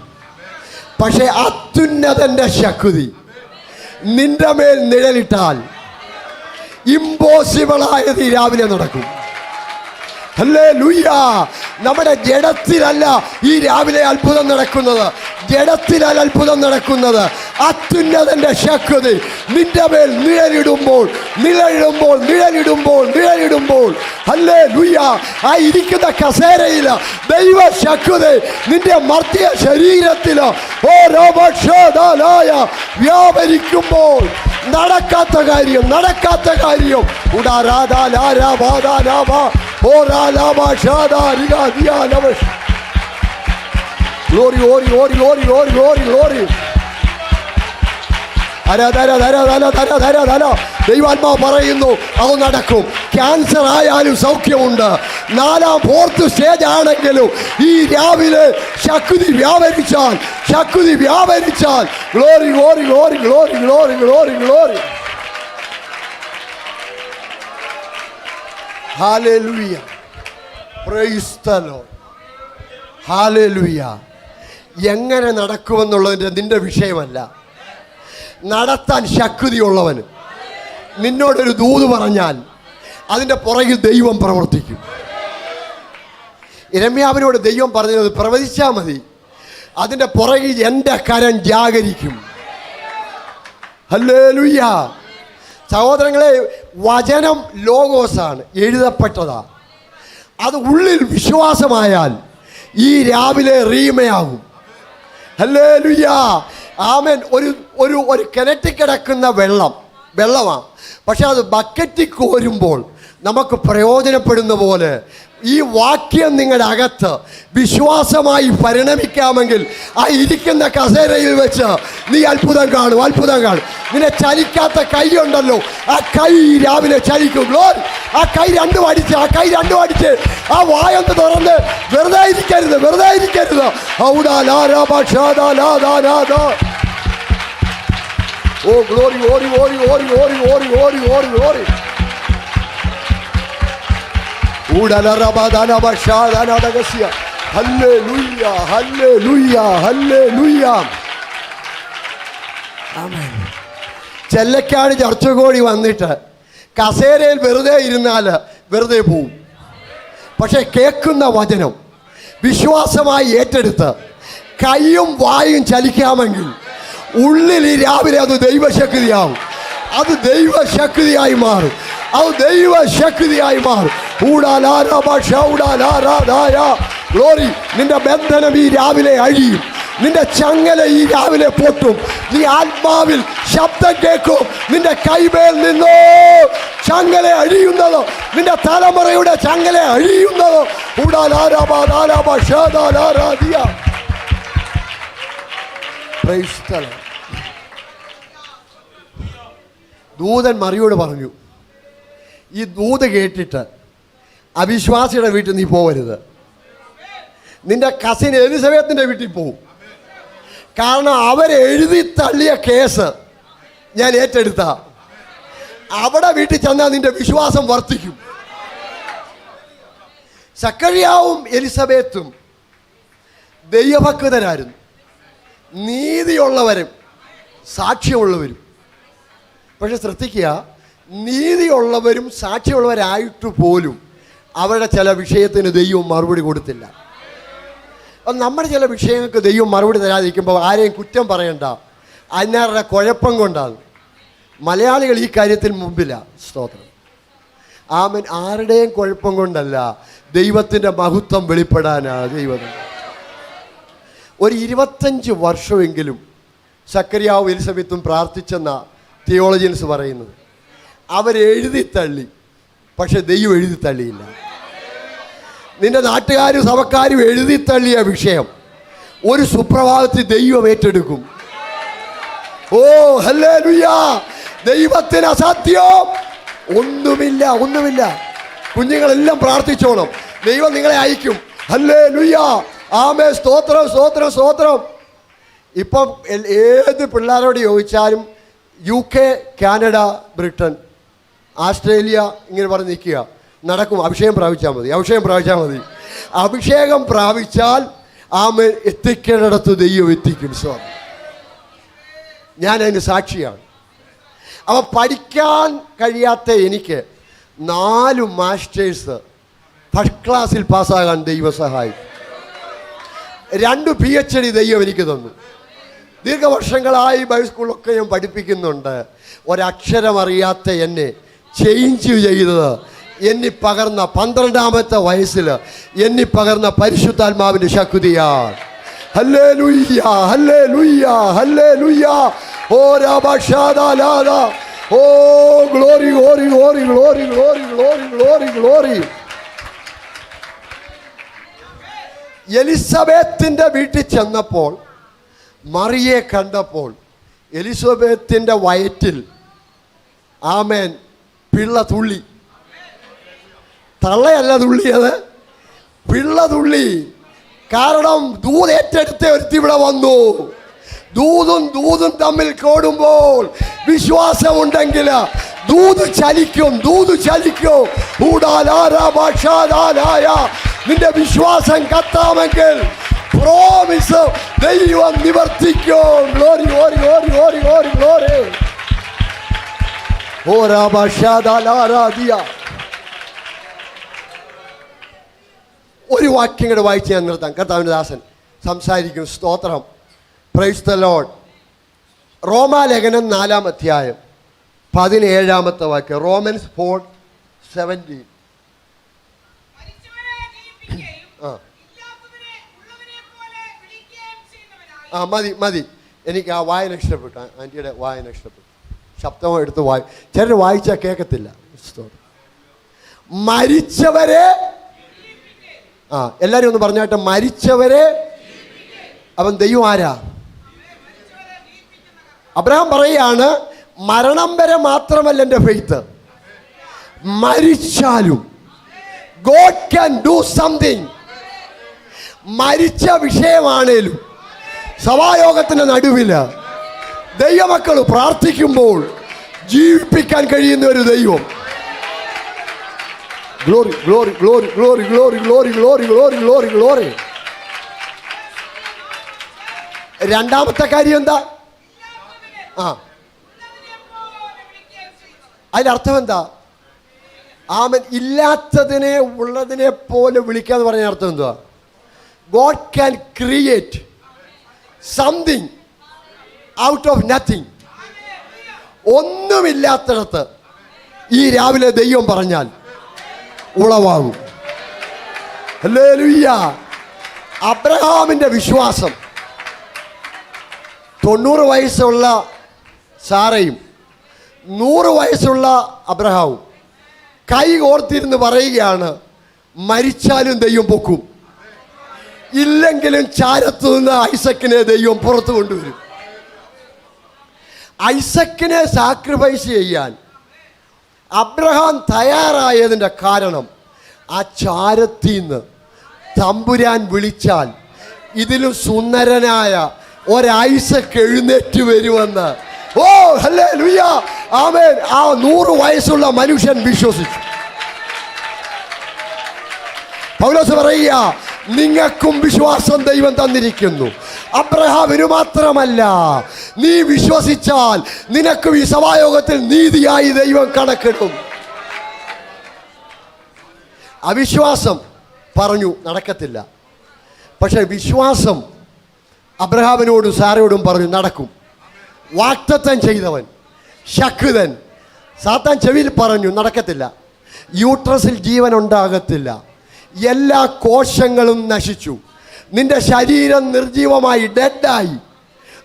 പക്ഷെ അത്യുന്നതന്റെ ശക്തി നിന്റെ മേൽ നിഴലിട്ടാൽ ഇമ്പോസിബിളായത് ഈ രാവിലെ നടക്കും. ഹല്ലേലൂയ. നമ്മുടെ ജഡത്തിലല്ല ഈ രാവിലെ അത്ഭുതം നടക്കുന്നത്. ജഡത്തിലല്ല അത്ഭുതം നടക്കുന്നത്. അത്യുന്നതന്റെ ശക്തി നിന്റെ മേൽ നിഴലിടുമ്പോൾ ഹല്ലേലൂയ. ആ ഇരിക്കുന്ന കസേരയിൽ ദൈവ ശക്തി നിന്റെ മർത്തിയ ശരീരത്തിൽ ഓരോ പക്ഷായ വ്യാപരിക്കുമ്പോൾ നടക്കാത്ത കാര്യം ഗ്ലോറി ഓരി ഓരി ഓരി ഓരി ഓരി ഗ്ലോറി. ദൈവാത്മാവ് പറയുന്നു അത് നടക്കും. ക്യാൻസർ ആയാലും സൗഖ്യമുണ്ട്. 4th സ്റ്റേജ് ആണെങ്കിലും ഈ രാവിലെ ശക്തി വ്യാപരിച്ചാൽ glory glory glory glory glory glory glory. ഹല്ലേലൂയ. Praise the Lord. ഹല്ലേലൂയ. എങ്ങനെ നടക്കുമെന്നുള്ളതിൻ്റെ നിന്റെ വിഷയമല്ല. നടത്താൻ ശക്തിയുള്ളവന് നിന്നോടൊരു ദൂത് പറഞ്ഞാൽ അതിൻ്റെ പുറകിൽ ദൈവം പ്രവർത്തിക്കും. യിരെമ്യാവിനോട് ദൈവം പറഞ്ഞത് പ്രവചിച്ചാൽ മതി, അതിൻ്റെ പുറകിൽ എൻ്റെ കരം ജാഗരിക്കും. ഹല്ലേലൂയ. സഹോദരങ്ങളെ, വചനം ലോഗോസാണ്, എഴുതപ്പെട്ടതാ. അത് ഉള്ളിൽ വിശ്വാസമായാൽ ഈ രാവിലെ റീമയാകും. ഹല്ലേലൂയ. ആമേൻ. ഒരു ഒരു ഒരു കിണറ്റിൽ കിടക്കുന്ന വെള്ളമാണ്. പക്ഷെ അത് ബക്കറ്റിൽ കോരുമ്പോൾ നമുക്ക് പ്രയോജനപ്പെടുന്ന പോലെ ഈ വാക്യം നിങ്ങളുടെ അകത്ത് വിശ്വാസമായി പരിണമിക്കാമെങ്കിൽ ആ ഇരിക്കുന്ന കസേരയിൽ വെച്ച് നീ അത്ഭുതം കാണും. നിന്നെ ചലിക്കാത്ത കൈ ഉണ്ടല്ലോ, ആ കൈ രാവിലെ ചലിക്കും. ഗ്ലോറി. ആ കൈ രണ്ടും അടിച്ച് ആ വായൊന്ന് തുറന്ന് വെറുതെ ഇരിക്കരുത്. ഓ ഗ്ലോറി. ചെല്ലക്കാട് ചർച്ചകോടി വന്നിട്ട് കസേരയിൽ വെറുതെ ഇരുന്നാൽ വെറുതെ പോവും. പക്ഷെ കേൾക്കുന്ന വചനം വിശ്വാസമായി ഏറ്റെടുത്ത് കൈയും വായും ചലിക്കാമെങ്കിൽ ഉള്ളിൽ ഈ രാവിലെ അത് ദൈവശക്തിയാവും. അത് ദൈവശക്തിയായി മാറും. ഗ്ലോറി. നിന്റെ ബന്ധനം ഈ രാവിലെ അഴിയും. നിന്റെ ചങ്ങല ഈ രാവിലെ പൊട്ടും. നീ ആത്മാവിൽ ശബ്ദം കേൾക്കും. നിന്റെ കൈമേൽ നിന്നോ ചങ്ങല അഴിയുന്നതോ, നിന്റെ തലമുറയുടെ ചങ്ങല അഴിയുന്നതോ. ദൂതൻ മറിയോട് പറഞ്ഞു, ഈ ദൂത് കേട്ടിട്ട് അവിശ്വാസിയുടെ വീട്ടിൽ നീ പോകരുത്. നിന്റെ കസിൻ എലിസബത്തിൻ്റെ വീട്ടിൽ പോവും. കാരണം അവരെഴുതി തള്ളിയ കേസ് ഞാൻ ഏറ്റെടുത്ത. അവിടെ വീട്ടിൽ ചെന്നാൽ നിന്റെ വിശ്വാസം വർദ്ധിക്കും. സക്കറിയാവും എലിസബത്തും ദൈവഭക്തരായിരുന്നു, നീതിയുള്ളവരും സാക്ഷ്യമുള്ളവരും. പക്ഷെ ശ്രദ്ധിക്കുക, നീതിയുള്ളവരും സാക്ഷ്യമുള്ളവരായിട്ട് പോലും അവരുടെ ചില വിഷയത്തിന് ദൈവം മറുപടി കൊടുത്തില്ല. അപ്പം നമ്മുടെ ചില വിഷയങ്ങൾക്ക് ദൈവം മറുപടി തരാതിരിക്കുമ്പോൾ ആരെയും കുറ്റം പറയണ്ട. അതിനാരുടെ കുഴപ്പം കൊണ്ടാണ്. മലയാളികൾ ഈ കാര്യത്തിൽ മുമ്പിലാണ്. സ്തോത്രം. ആമേൻ. ആരുടെയും കുഴപ്പം കൊണ്ടല്ല, ദൈവത്തിൻ്റെ മഹത്വം വെളിപ്പെടാനാണ് ദൈവം. ഒരു 25 വർഷമെങ്കിലും സക്കറിയാവും എലിസബത്തും പ്രാർത്ഥിച്ചെന്ന തിയോളജിയൻസ് പറയുന്നത്. അവരെഴുതി തള്ളി, പക്ഷെ ദൈവം എഴുതി തള്ളിയില്ല. നിന്റെ നാട്ടുകാരും സഭക്കാരും എഴുതി തള്ളിയ വിഷയം ഒരു സുപ്രഭാതത്തിൽ ദൈവം ഏറ്റെടുക്കും. ഓ ഹല്ലേലൂയ. ദൈവത്തിന് അസാധ്യം ഒന്നുമില്ല. കുഞ്ഞുങ്ങളെല്ലാം പ്രാർത്ഥിച്ചോണം. ദൈവം നിങ്ങളെ അയക്കും. ഹല്ലേലൂയ. ആമേൻ. സ്തോത്രം. ഇപ്പം ഏത് പിള്ളേരോട് ചോദിച്ചാലും UK, കാനഡ, ബ്രിട്ടൻ, ആസ്ട്രേലിയ ഇങ്ങനെ പറഞ്ഞ് നിൽക്കുക. നടക്കും. അഭിഷേകം പ്രാപിച്ചാൽ മതി. അഭിഷേകം പ്രാപിച്ചാൽ ആമേൻ എത്തിക്കേണ്ടിടത്ത് ദൈവം എത്തിക്കും. ഞാൻ അതിന് സാക്ഷിയാണ്. അപ്പോൾ പഠിക്കാൻ കഴിയാത്ത എനിക്ക് 4 മാസ്റ്റേഴ്സ് ഫസ്റ്റ് ക്ലാസ്സിൽ പാസ്സാകാൻ ദൈവ സഹായിക്കും. 2 PhD ദൈവം എനിക്ക് തന്നു. ദീർഘവർഷങ്ങളായി ബൈബിൾ സ്കൂളൊക്കെ ഞാൻ പഠിപ്പിക്കുന്നുണ്ട്. ഒരക്ഷരം അറിയാത്ത എന്നെ ചേഞ്ച് ചെയ്തത് എന്നി പകർന്ന 12ാമത്തെ വയസ്സിൽ എന്നി പകർന്ന പരിശുദ്ധാത്മാവിൻ്റെ ശക്തിയാണ്. ഹല്ലേലൂയ. ഓ രാബാഷാദാലാദ. ഓ ഗ്ലോറി. എലിസബത്തിൻ്റെ വീട്ടിൽ ചെന്നപ്പോൾ മറിയെ കണ്ടപ്പോൾ എലിസബത്തിൻ്റെ വയറ്റിൽ ആമേൻ പിള്ള തുള്ളി. തള്ളയല്ല തുള്ളിയത്, പിള്ള തുള്ളി. കാരണം ദൂത് ഏറ്റെടുത്ത ഒരുത്തി ഇവിടെ വന്നു. ദൂതും തമ്മിൽ കൂടുമ്പോൾ വിശ്വാസമുണ്ടെങ്കിൽ ദൂത് ചലിക്കും. നിന്റെ വിശ്വാസം കത്താമെങ്കിൽ പ്രോമിസ് ദൈവം നിവർത്തിക്കും. ഗ്ലോറി. ഒരു വാക്യം കൂടെ വായിച്ച് ഞാൻ നിർത്താം. കർത്താവിൻ്റെ ദാസൻ സംസാരിക്കും. സ്തോത്രം. Praise the Lord. റോമാലേഖനം 4-ാം അധ്യായം 17-ാമത്തെ വാക്യം. റോമൻസ് 4:17. മതി. എനിക്ക് ആ വായന ഇഷ്ടപ്പെട്ടു, ആൻറ്റിയുടെ വായന ഇഷ്ടപ്പെട്ടു. ശബ്ദം എടുത്ത് ചിലർ വായിച്ചാൽ കേൾക്കത്തില്ല. മരിച്ചവരെ, എല്ലാവരും ഒന്ന് പറഞ്ഞാട്ടെ, മരിച്ചവരെ. അവൻ ദൈവം ആരാ? അബ്രഹാം പറയാണ്, മരണം വരെ മാത്രമല്ല എൻ്റെ ഫെയ്ത്ത്, മരിച്ചാലും God can do something. മരിച്ച വിഷയമാണേലും സഭായോഗത്തിന്റെ നടുവില് ദൈവമക്കൾ പ്രാർത്ഥിക്കുമ്പോൾ ജീവിപ്പിക്കാൻ കഴിയുന്ന ഒരു ദൈവം. Glory glory glory glory glory glory glory glory glory glory. രണ്ടാമത്തെ കാര്യം എന്താ? അതിന്റെ അർത്ഥം എന്താ? ആമൻ. ഇല്ലാത്തതിനെ ഉള്ളതിനെ പോലെ വിളിക്കാന്ന് പറഞ്ഞ അർത്ഥം എന്തുവാ? God can create something out of nothing. ഒന്നുമില്ലാത്തിടത്ത് ഈ രാവിലെ ദൈവം പറഞ്ഞാൽ ഉളവാകും. ഹല്ലേലൂയ. അബ്രഹാമിന്റെ വിശ്വാസം, 90 വയസ്സുള്ള സാറയും 100 വയസ്സുള്ള അബ്രഹാമും കൈ കോർത്തിരുന്ന് പറയുകയാണ്, മരിച്ചാലും ദൈവം പൊക്കും, ഇല്ലെങ്കിലും ചാരത്തു നിന്ന് ഐസക്കിനെ ദൈവം പുറത്തു കൊണ്ടുവരും. ഐസക്കിനെ സാക്രിഫൈസ് ചെയ്യാൻ അബ്രഹാം തയ്യാറായതിൻ്റെ കാരണം, ആ ചാരത്തിൽ നിന്ന് തമ്പുരാൻ വിളിച്ചാൽ ഇതിലും സുന്ദരനായ ഒരൈസക്ക് എഴുന്നേറ്റ് വരുമെന്ന്. ഓ ഹല്ലേലൂയ, ആമേൻ. ആ 100 വയസ്സുള്ള മനുഷ്യൻ വിശ്വസിച്ചു. പൗലോസ് പറയുക, നിങ്ങൾക്കും വിശ്വാസം ദൈവം തന്നിരിക്കുന്നു. അബ്രഹാമിന് മാത്രമല്ല, നീ വിശ്വസിച്ചാൽ നിനക്കും ഈ സഭായോഗത്തിൽ നീതിയായി ദൈവം കണക്കിടും. അവിശ്വാസം പറഞ്ഞു നടക്കത്തില്ല. പക്ഷെ വിശ്വാസം അബ്രഹാമിനോടും സാറയോടും പറഞ്ഞു നടക്കും. വാഗ്ദത്തം ചെയ്തവൻ ശക്തൻ. സാത്താൻ ചെവിയിൽ പറഞ്ഞു നടക്കത്തില്ല, യൂട്രസിൽ ജീവൻ ഉണ്ടാകത്തില്ല, എല്ലാ കോശങ്ങളും നശിച്ചു, നിന്റെ ശരീരം നിർജീവമായി, ഡെഡായി.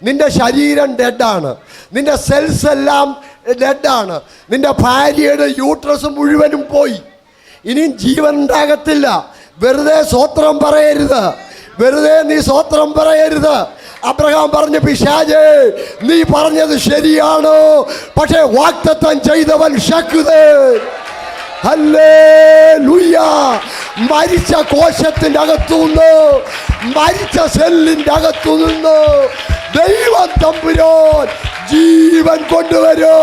നിന്റെ ശരീരം ഡെഡാണ്, നിന്റെ സെൽസ് എല്ലാം ഡെഡാണ്, നിന്റെ ഭാര്യയുടെ യൂട്രസ് മുഴുവനും പോയി, ഇനിയും ജീവൻ ഉണ്ടാകത്തില്ല. വെറുതെ സ്വത്രം പറയരുത്, വെറുതെ നീ സ്വത്രം പറയരുത്. അബ്രഹാം പറഞ്ഞു, പിശാചേ നീ പറഞ്ഞത് ശരിയാണ്, പക്ഷേ വാഗ്ദത്തം ചെയ്തവൻ ശക്തൻ. ഹല്ലേലൂയ. മരിച്ച കോശത്തിന്റെ അകത്തുനിന്ന്, മരിച്ച സെല്ലിന്റെ അകത്തുനിന്ന് ദൈവം തമ്പുരാൻ ജീവൻ കൊണ്ടുവരോ.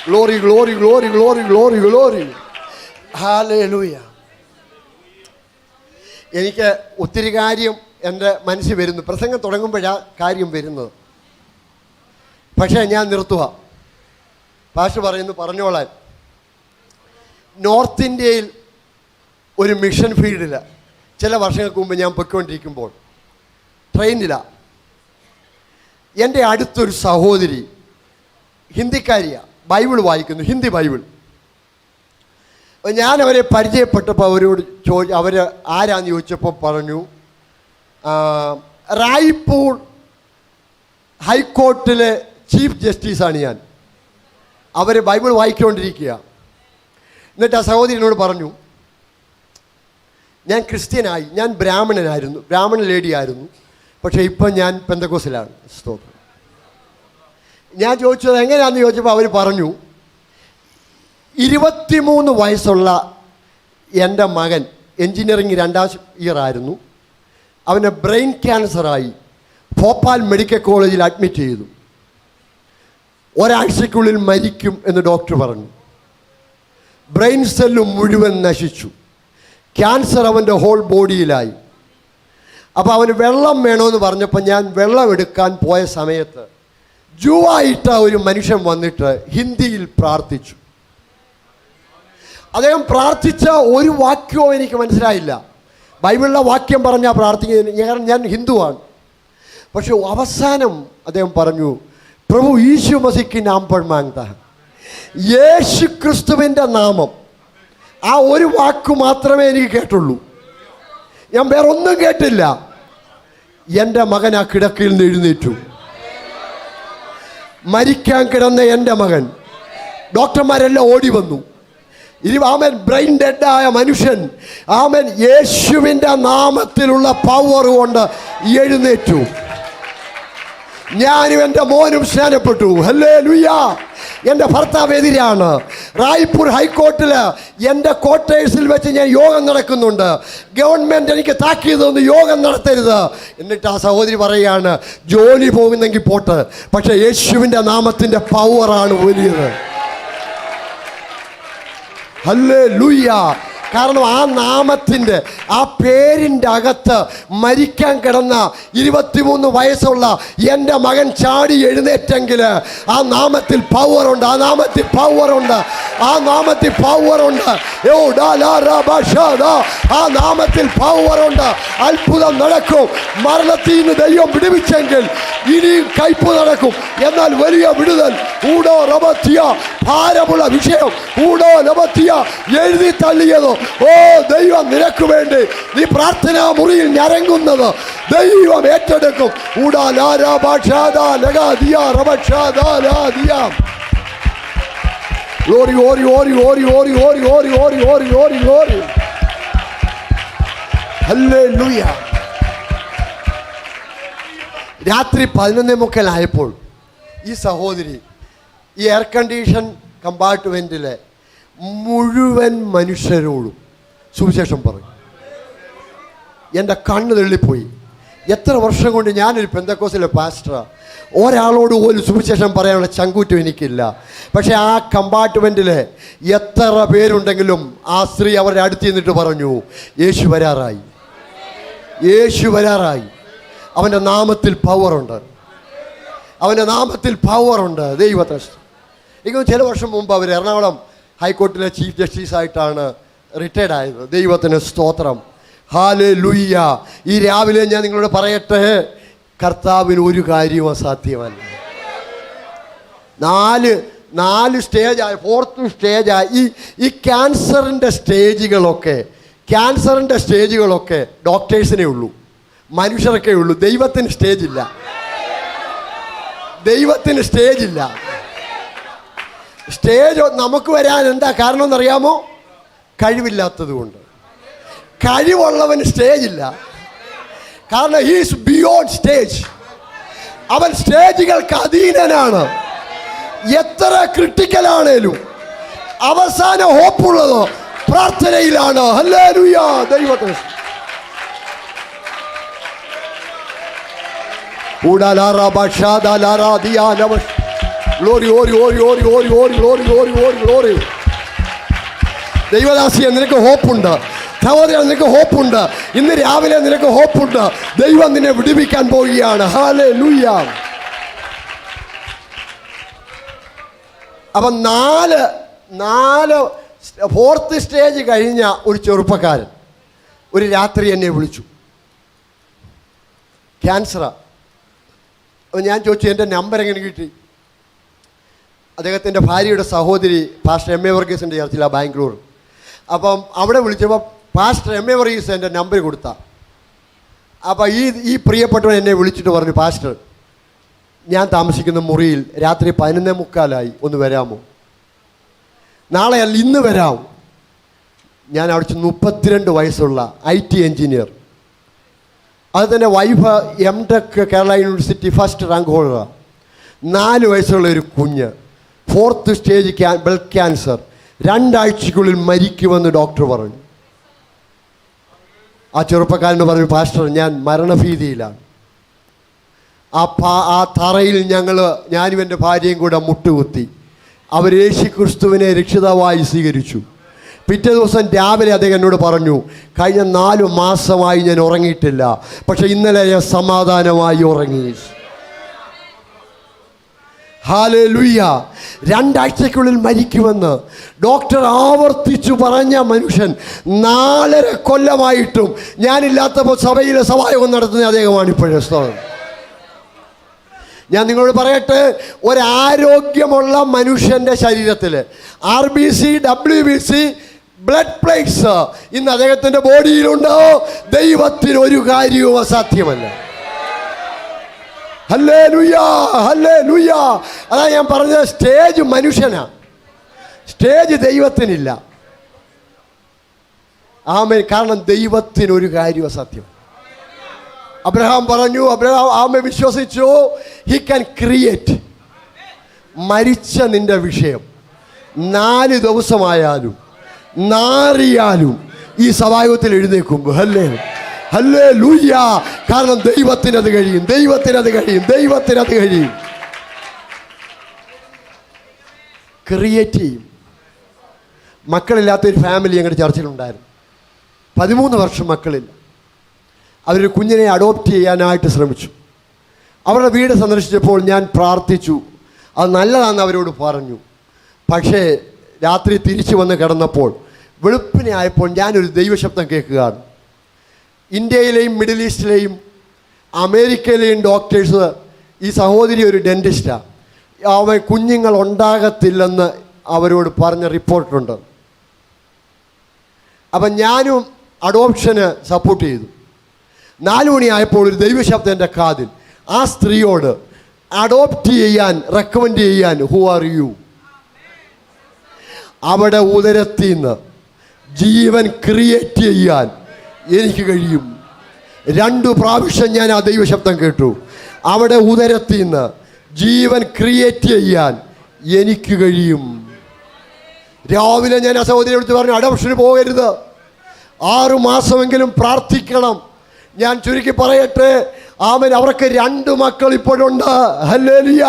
Glory glory glory glory glory glory. ഹല്ലേലൂയ. എനിക്ക് ഒത്തിരി കാര്യം എൻ്റെ മനസ്സിൽ വരുന്നു. പ്രസംഗം തുടങ്ങുമ്പോഴാണ് കാര്യം വരുന്നത്. പക്ഷേ ഞാൻ നിർത്തുക. പാസ്റ്റർ പറയുന്നു പറഞ്ഞോളാൻ. നോർത്ത് ഇന്ത്യയിൽ ഒരു മിഷൻ ഫീൽഡിൽ ചില വർഷങ്ങൾക്ക് മുമ്പ് ഞാൻ പൊയ്ക്കൊണ്ടിരിക്കുമ്പോൾ ട്രെയിനിലാണ്. എൻ്റെ അടുത്തൊരു സഹോദരി, ഹിന്ദിക്കാരിയാണ്, ബൈബിൾ വായിക്കുന്നു, ഹിന്ദി ബൈബിൾ. ഞാൻ അവരെ പരിചയപ്പെട്ടപ്പോൾ അവരോട് അവർ ആരാന്ന് ചോദിച്ചപ്പോൾ പറഞ്ഞു, റായ്പൂർ ഹൈക്കോർട്ടിലെ ചീഫ് ജസ്റ്റിസാണ് ഞാൻ. അവർ ബൈബിൾ വായിച്ചുകൊണ്ടിരിക്കുക. എന്നിട്ട് ആ സഹോദരനോട് പറഞ്ഞു, ഞാൻ ക്രിസ്ത്യനായി, ഞാൻ ബ്രാഹ്മണനായിരുന്നു, ബ്രാഹ്മണ ലേഡിയായിരുന്നു, പക്ഷേ ഇപ്പം ഞാൻ പെന്തക്കോസിലാണ്. സ്തോത്രം. ഞാൻ ചോദിച്ചത് എങ്ങനെയാണെന്ന് ചോദിച്ചപ്പോൾ അവർ പറഞ്ഞു, 23 വയസ്സുള്ള എൻ്റെ മകൻ എൻജിനീയറിംഗ് 2ാം ഇയർ ആയിരുന്നു, അവന് ബ്രെയിൻ ക്യാൻസറായി ഭോപ്പാൽ മെഡിക്കൽ കോളേജിൽ അഡ്മിറ്റ് ചെയ്തു. ഒരാഴ്ചയ്ക്കുള്ളിൽ മരിക്കും എന്ന് ഡോക്ടർ പറഞ്ഞു. ബ്രെയിൻ സെല്ല് മുഴുവൻ നശിച്ചു, ക്യാൻസർ അവൻ്റെ ഹോൾ ബോഡിയിലായി. അപ്പോൾ അവന് വെള്ളം വേണമെന്ന് പറഞ്ഞപ്പോൾ ഞാൻ വെള്ളം എടുക്കാൻ പോയ സമയത്ത് ജൂവായിട്ട ഒരു മനുഷ്യൻ വന്നിട്ട് ഹിന്ദിയിൽ പ്രാർത്ഥിച്ചു. അദ്ദേഹം പ്രാർത്ഥിച്ച ഒരു വാക്യവും എനിക്ക് മനസ്സിലായില്ല. ബൈബിളിലെ വാക്യം പറഞ്ഞാൽ പ്രാർത്ഥിക്കുന്നത്, ഞാൻ ഹിന്ദുവാണ്. പക്ഷെ അവസാനം അദ്ദേഹം പറഞ്ഞു, പ്രഭു യീശു മസിക്ക് നാം പർ മാങ്താ, യേശു ക്രിസ്തുവിൻ്റെ നാമം. ആ ഒരു വാക്ക് മാത്രമേ എനിക്ക് കേട്ടുള്ളൂ. ഞാൻ വേറെ ഒന്നും കേട്ടില്ല. എൻ്റെ മകൻ ആ കിടക്കയിൽ നിന്ന് എഴുന്നേറ്റു. മരിക്കാൻ കിടന്ന എൻ്റെ മകൻ, ഡോക്ടർമാരെല്ലാം ഓടി വന്നു. ആമൻ, ബ്രെയിൻ ഡെഡായ മനുഷ്യൻ ആമൻ യേശുവിൻ്റെ നാമത്തിലുള്ള പവർ കൊണ്ട് എഴുന്നേറ്റു. ഞാനും എൻ്റെ മോനും സ്നാനപ്പെട്ടു. ഹല്ലേലൂയ. എൻ്റെ ഭർത്താവ് എതിരാണ്. റായ്പൂർ ഹൈക്കോർട്ടിൽ എൻ്റെ ക്വാർട്ടേഴ്സിൽ വെച്ച് ഞാൻ യോഗം നടക്കുന്നുണ്ട്. ഗവൺമെൻറ് എനിക്ക് താക്കീത് തന്നു, യോഗം നടത്തരുത്. എന്നിട്ട് ആ സഹോദരി പറയുകയാണ്, ജോലി പോകുന്നെങ്കിൽ പോട്ട്, പക്ഷേ യേശുവിൻ്റെ നാമത്തിൻ്റെ പവറാണ് വലിയത്. ഹല്ലേലൂയ. കാരണം ആ നാമത്തിൻ്റെ, ആ പേരിൻ്റെ അകത്ത് മരിക്കാൻ കിടന്ന 23 വയസ്സുള്ള എൻ്റെ മകൻ ചാടി എഴുന്നേറ്റെങ്കിൽ ആ നാമത്തിൽ പവറുണ്ട്, ആ നാമത്തിൽ പവറുണ്ട്, ആ നാമത്തിൽ പവറുണ്ട്. ആ നാമത്തിൽ പവറുണ്ട്. അത്ഭുതം നടക്കും. മരണത്തിൽ നിന്ന് ദൈവം വിടുവിച്ചെങ്കിൽ ഇനിയും കയ്പ് നടക്കും. എന്നാൽ വലിയ വിടുതൽ. ഊടോ റബത്തിയ, ഭാരമുള്ള വിഷയം ഊടോ റബത്തിയ എഴുതി തള്ളിയതോ, ഓ ദൈവം നിനക്ക് വേണ്ടി നീ പ്രാർത്ഥനാ മുറിയിൽ ഞരങ്ങുന്നത് ദൈവം ഏറ്റെടുക്കും. ഓരി ഓരി ഓരി ഓരി ഓരി ഓരി ഓരി ഓരി ഓരി ഓരി ഓരി. ഹല്ലേലൂയ. രാത്രി 11:45 ഈ സഹോദരി ഈ എയർ കണ്ടീഷൻ കമ്പാർട്ട്മെൻറ്റിലെ മുഴുവൻ മനുഷ്യരോടും സുവിശേഷം പറയും. എൻ്റെ കണ്ണ് തള്ളിപ്പോയി. എത്ര വർഷം കൊണ്ട് ഞാനൊരു പെന്തക്കോസിലെ പാസ്റ്ററാണ്. ഒരാളോട് പോലും സുവിശേഷം പറയാനുള്ള ചങ്കൂറ്റം എനിക്കില്ല. പക്ഷേ ആ കമ്പാർട്ട്മെൻറ്റിൽ എത്ര പേരുണ്ടെങ്കിലും ആ സ്ത്രീ അവരുടെ അടുത്ത് നിന്നിട്ട് പറഞ്ഞു, യേശു വരാറായി, യേശു വരാറായി. അവൻ്റെ നാമത്തിൽ പവറുണ്ട്, അവൻ്റെ നാമത്തിൽ പവറുണ്ട്. ദൈവത്തെ എനിക്ക് ചില വർഷം മുമ്പ് അവർ എറണാകുളം ഹൈക്കോർട്ടിലെ ചീഫ് ജസ്റ്റിസായിട്ടാണ് റിട്ടയർഡ് ആയത്. ദൈവത്തിന് സ്തോത്രം. ഹല്ലേലൂയ. ഈ രാവിലെ ഞാൻ നിങ്ങളോട് പറയട്ടെ, കർത്താവിന് ഒരു കാര്യവും അസാധ്യമല്ല. 4 സ്റ്റേജായി, 4th സ്റ്റേജായി. ഈ ക്യാൻസറിൻ്റെ സ്റ്റേജുകളൊക്കെ ഡോക്ടേഴ്സിനേ ഉള്ളൂ, മനുഷ്യർക്കേ ഉള്ളൂ. ദൈവത്തിന് സ്റ്റേജില്ല, ദൈവത്തിന് സ്റ്റേജില്ല. സ്റ്റേജ് നമുക്ക് വരാൻ എന്താ കാരണം എന്നറിയാമോ? കഴിവില്ലാത്തത് കൊണ്ട്. കഴിവുള്ളവന് സ്റ്റേജില്ല. കാരണം ഹീസ് ബിയോണ്ട് സ്റ്റേജ്. അവൻ സ്റ്റേജുകൾക്ക് അധീനനാണ്. എത്ര ക്രിട്ടിക്കലാണേലും അവസാന ഹോപ്പുള്ളത് പ്രാർത്ഥനയിലാണ്. ഹല്ലേലൂയ. ദൈവത്തിന് ദൈവദാസിയെ നിനക്ക് ഹോപ്പുണ്ട്. സഹോദരൻ നിനക്ക് ഹോപ്പുണ്ട്. ഇന്ന് രാവിലെ നിനക്ക് ഹോപ്പുണ്ട്. ദൈവം നിന്നെ വിടുവിക്കാൻ പോവുകയാണ്. ഹല്ലേലൂയ. അപ്പം 4th സ്റ്റേജ് കഴിഞ്ഞ ഒരു ചെറുപ്പക്കാരൻ ഒരു രാത്രി എന്നെ വിളിച്ചു. ക്യാൻസറാ. അപ്പം ഞാൻ ചോദിച്ചു, എൻ്റെ നമ്പർ എങ്ങനെ കിട്ടി? അദ്ദേഹത്തിൻ്റെ ഭാര്യയുടെ സഹോദരി പാസ്റ്റർ എം എ വർഗീസിൻ്റെ ചർച്ചിലാണ്, ബാംഗ്ലൂർ. അപ്പം അവിടെ വിളിച്ചപ്പോൾ പാസ്റ്റർ എം എ വർഗീസ് എൻ്റെ നമ്പർ കൊടുത്താൽ. അപ്പോൾ ഈ പ്രിയപ്പെട്ടവൻ എന്നെ വിളിച്ചിട്ട് പറഞ്ഞു, പാസ്റ്റർ ഞാൻ താമസിക്കുന്ന മുറിയിൽ രാത്രി 11:45 ഒന്ന് വരാമോ? നാളെ അല്ല, ഇന്ന് വരാം. ഞാൻ അവിടെ 32 വയസ്സുള്ള IT എഞ്ചിനീയർ. അത് തന്നെ wife M.Tech Kerala university first rank ഹോൾഡറാണ്. 4 വയസ്സുള്ള ഒരു കുഞ്ഞ്, 4th സ്റ്റേജ് ബ്ലഡ് ക്യാൻസർ. 2 ആഴ്ചയ്ക്കുള്ളിൽ മരിക്കുമെന്ന് ഡോക്ടർ പറഞ്ഞു. ആ ചെറുപ്പക്കാരന് പറഞ്ഞു, പാസ്റ്റർ ഞാൻ മരണഭീതിയിലാണ്. ആ തറയിൽ ഞാനും എൻ്റെ ഭാര്യയും കൂടെ മുട്ടുകുത്തി. അവർ യേശുക്രിസ്തുവിനെ രക്ഷിതാവായി സ്വീകരിച്ചു. പിറ്റേ ദിവസം രാവിലെ അദ്ദേഹം എന്നോട് പറഞ്ഞു, കഴിഞ്ഞ 4 മാസമായി ഞാൻ ഉറങ്ങിയിട്ടില്ല, പക്ഷെ ഇന്നലെ ഞാൻ സമാധാനമായി ഉറങ്ങി. ഹല്ലേലൂയ. 2 ആഴ്ചയ്ക്കുള്ളിൽ മരിക്കുമെന്ന് ഡോക്ടർ ആവർത്തിച്ചു പറഞ്ഞ മനുഷ്യൻ 4.5 കൊല്ലമായിട്ടും ഞാനില്ലാത്തപ്പോൾ സഭയിലെ സഭായോഗം നടത്തുന്ന അദ്ദേഹമാണ് ഇപ്പോഴും. ഞാൻ നിങ്ങളോട് പറയട്ടെ, ഒരാരോഗ്യമുള്ള മനുഷ്യൻ്റെ ശരീരത്തിൽ RBC, WBC, ബ്ലഡ് പ്ലേറ്റ്സ് ഇന്ന് അദ്ദേഹത്തിന്റെ ബോഡിയിലുണ്ടോ? ദൈവത്തിന് ഒരു കാര്യവും അസാധ്യമല്ല. Hallelujah, hallelujah. അതാ ഞാൻ പറഞ്ഞത്, സ്റ്റേജ് മനുഷ്യനാ, സ്റ്റേജ് ദൈവത്തിനില്ല. ആമേൻ. കാരണം ദൈവത്തിന് ഒരു കാര്യം അസാധ്യം. അബ്രഹാം പറഞ്ഞു, ആമേൻ വിശ്വസിച്ചു, ഹി ക്യാൻ ക്രിയേറ്റ്. മരിച്ച നിന്റെ വിഷയം 4 ദിവസമായാലും നാറിയാലും ഈ സഭായോഗത്തിൽ എഴുന്നേൽക്കുമ്പോൾ ഹല്ലേലൂയ. കാരണം ദൈവത്തിനത് കഴിയും, ദൈവത്തിനത് കഴിയും, ദൈവത്തിനത് കഴിയും. ക്രിയേറ്റ് ചെയ്യും. മക്കളില്ലാത്തൊരു ഫാമിലി ഞങ്ങളുടെ ചർച്ചിലുണ്ടായിരുന്നു. 13 വർഷം മക്കളില്ല. അവരൊരു കുഞ്ഞിനെ അഡോപ്റ്റ് ചെയ്യാനായിട്ട് ശ്രമിച്ചു. അവരുടെ വീട് സന്ദർശിച്ചപ്പോൾ ഞാൻ പ്രാർത്ഥിച്ചു, അത് നല്ലതാണെന്ന് അവരോട് പറഞ്ഞു. പക്ഷേ രാത്രി തിരിച്ചു വന്ന് കിടന്നപ്പോൾ വെളുപ്പിനെ ആയപ്പോൾ ഞാനൊരു ദൈവശബ്ദം കേൾക്കുകയാണ്. ഇന്ത്യയിലെയും മിഡിൽ ഈസ്റ്റിലെയും അമേരിക്കയിലെയും ഡോക്ടേഴ്സ്, ഈ സഹോദരി ഒരു ഡെൻറ്റിസ്റ്റാണ്, അവൻ കുഞ്ഞുങ്ങൾ ഉണ്ടാകത്തില്ലെന്ന് അവരോട് പറഞ്ഞ റിപ്പോർട്ടുണ്ട്. അപ്പം ഞാനും അഡോപ്ഷന് സപ്പോർട്ട് ചെയ്തു. 4 മണിയായപ്പോൾ ഒരു ദൈവശബ്ദം എൻ്റെ കാതിൽ, ആ സ്ത്രീയോട് അഡോപ്റ്റ് ചെയ്യാൻ റെക്കമെൻഡ് ചെയ്യാൻ, ഹു ആർ യു? അവിടെ ഉദരത്തിൽ നിന്ന് ജീവൻ ക്രിയേറ്റ് ചെയ്യാൻ എനിക്ക് കഴിയും. 2 പ്രാവശ്യം ഞാൻ ആ ദൈവശബ്ദം കേട്ടു. അവിടെ ഉദരത്തിൽ നിന്ന് ജീവൻ ക്രിയേറ്റ് ചെയ്യാൻ എനിക്ക് കഴിയും. രാവിലെ ഞാൻ ആ സഹോദരിയെ എടുത്ത് പറഞ്ഞു, അഡോപ്ഷന് പോകരുത്, 6 മാസമെങ്കിലും പ്രാർത്ഥിക്കണം. ഞാൻ ചുരുക്കി പറയട്ടെ, ആമേൻ, അവർക്ക് 2 മക്കൾ ഇപ്പോഴുണ്ട്. ഹല്ലേലൂയ.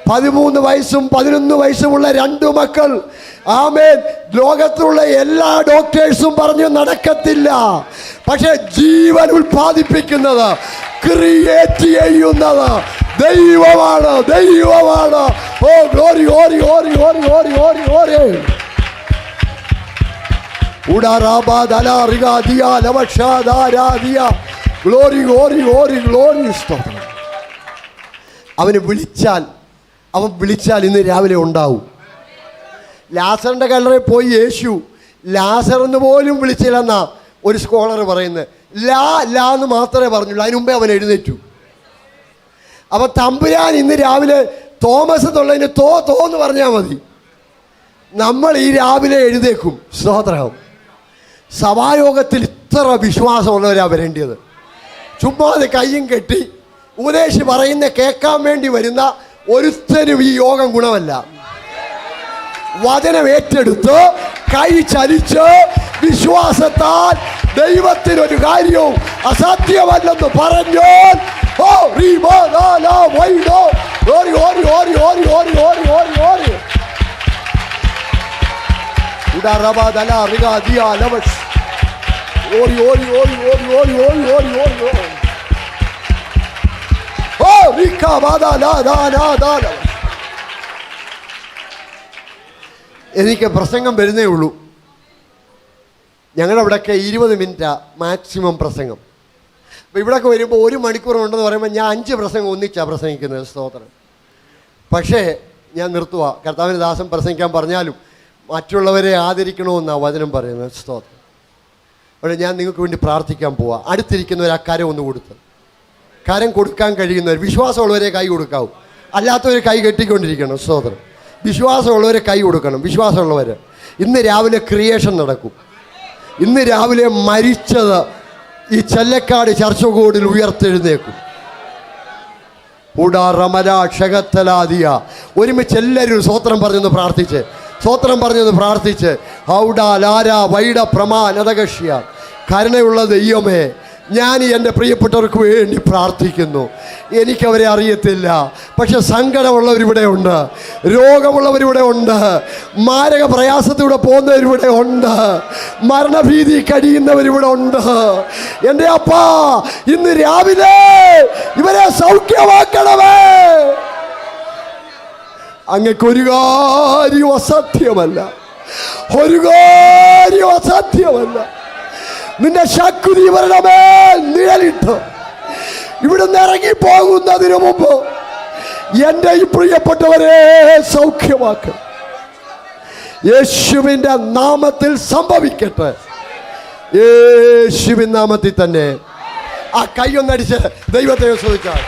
13 വയസ്സും 11 വയസ്സുമുള്ള 2 മക്കൾ. ആമേൻ. ലോകത്തിലുള്ള എല്ലാ ഡോക്ടേഴ്സും പറഞ്ഞു നടക്കത്തില്ല. പക്ഷെ ജീവൻ ഉൽപ്പാദിപ്പിക്കുന്നത്, ക്രിയേറ്റ് ചെയ്യുന്നത് ദൈവമാണ്, ദൈവമാണ്. ഓ ഗ്ലോറി, ഓരി ഓരി ഓരി ഓരി ഓരി ഓരി. ഗ്ലോറി ഓരി ഓരി ഗ്ലോറി. അവന് അവൻ വിളിച്ചാൽ ഇന്ന് രാവിലെ ഉണ്ടാവും. ലാസറിന്റെ കല്ലറയിൽ പോയി യേശു ലാസറെന്ന് പോലും വിളിച്ചില്ലെന്നാ ഒരു സ്കോളർ പറയുന്നത്. ലാ എന്ന് മാത്രമേ പറഞ്ഞുള്ളൂ, അതിന് മുമ്പേ അവൻ എഴുന്നേറ്റു. അപ്പൊ തമ്പുരാൻ ഇന്ന് രാവിലെ തോമസ് എന്നുള്ളതിന് തോന്ന് പറഞ്ഞാൽ മതി, നമ്മൾ ഈ രാവിലെ എഴുന്നേക്കും. സ്തോത്രം. സഭായോഗത്തിൽ ഇത്ര വിശ്വാസമുള്ളവരാ വരേണ്ടത്. ചുമ്മാതെ കയ്യും കെട്ടി ഉപദേശി പറയുന്ന കേൾക്കാൻ വേണ്ടി വരുന്ന ഒരുത്തനും ഈ യോഗം ഗുണമല്ല. വചനം ഏറ്റെടുത്ത് കൈ ചലിച്ച് വിശ്വാസത്താൽ ദൈവത്തിനൊരു കാര്യവും അസാധ്യമല്ലെന്ന് പറഞ്ഞാൽ എനിക്ക് പ്രസംഗം വരുന്നേ ഉള്ളൂ. ഞങ്ങളവിടെയൊക്കെ 20 മിനിറ്റാ മാക്സിമം പ്രസംഗം. അപ്പോൾ ഇവിടെയൊക്കെ വരുമ്പോൾ 1 മണിക്കൂർ ഉണ്ടെന്ന് പറയുമ്പോൾ ഞാൻ 5 പ്രസംഗം ഒന്നിച്ചാണ് പ്രസംഗിക്കുന്നത്. സ്തോത്രം. പക്ഷേ ഞാൻ നിർത്തുക. കർത്താവിന് ദാസൻ പ്രസംഗിക്കാൻ പറഞ്ഞാലും മറ്റുള്ളവരെ ആദരിക്കണമെന്നാണ് വചനം പറയുന്നത്. സ്തോത്രം. അവിടെ ഞാൻ നിങ്ങൾക്ക് വേണ്ടി പ്രാർത്ഥിക്കാൻ പോവാം. അടുത്തിരിക്കുന്നവർ ആ കരം ഒന്ന് കൊടുത്ത്, കരം കൊടുക്കാൻ കഴിയുന്നവർ, വിശ്വാസമുള്ളവരെ കൈ കൊടുക്കാവൂ, അല്ലാത്തവർ കൈ കെട്ടിക്കൊണ്ടിരിക്കണം. സ്തോത്രം. വിശ്വാസമുള്ളവരെ കൈ കൊടുക്കണം. വിശ്വാസമുള്ളവർ ഇന്ന് രാവിലെ ക്രിയേഷൻ നടക്കും. ഇന്ന് രാവിലെ മരിച്ചത് ഈ ചെല്ലക്കാട് ചർച്ച കോഡിൽ ഉയർത്തെഴുന്നേക്കും. ഒരുമിച്ച് എല്ലാവരും സ്വോത്രം പറഞ്ഞൊന്ന് പ്രാർത്ഥിച്ച്, സ്വോത്രം പറഞ്ഞൊന്ന് പ്രാർത്ഥിച്ച്. ഹൗഡാ ലാര വൈഡ പ്രമാ നദകഷ്യ. കരുണയുള്ള ദൈവമേ, ഞാൻ എൻ്റെ പ്രിയപ്പെട്ടവർക്ക് വേണ്ടി പ്രാർത്ഥിക്കുന്നു. എനിക്കവരെ അറിയത്തില്ല, പക്ഷെ സങ്കടമുള്ളവരിവിടെ ഉണ്ട്, രോഗമുള്ളവരിവിടെ ഉണ്ട്, മാരക പ്രയാസത്തിലൂടെ പോകുന്നവരിവിടെ ഉണ്ട്, മരണഭീതി കഴിയുന്നവരിവിടെ ഉണ്ട്. എൻ്റെ അപ്പാ, ഇന്ന് രാവിലെ ഇവരെ സൗഖ്യമാക്കണമേ. അങ്ങക്കൊരു കാര്യം അസാധ്യമല്ല, ഒരു കാര്യം അസാധ്യമല്ല. നിന്റെ ശക്തി ഇവരുടെ മേൽ നിഴലിട്ട് ഇവിടുന്ന് ഇറങ്ങി പോകുന്നതിന് മുമ്പ് എൻ്റെ ഈ പ്രിയപ്പെട്ടവരെ സൗഖ്യമാക്കണം. യേശുവിൻ്റെ നാമത്തിൽ സംഭവിക്കട്ടെ. യേശുവിൻ നാമത്തിൽ തന്നെ. ആ കൈയൊന്നടിച്ച് ദൈവത്തെ സ്തുതിച്ചാൽ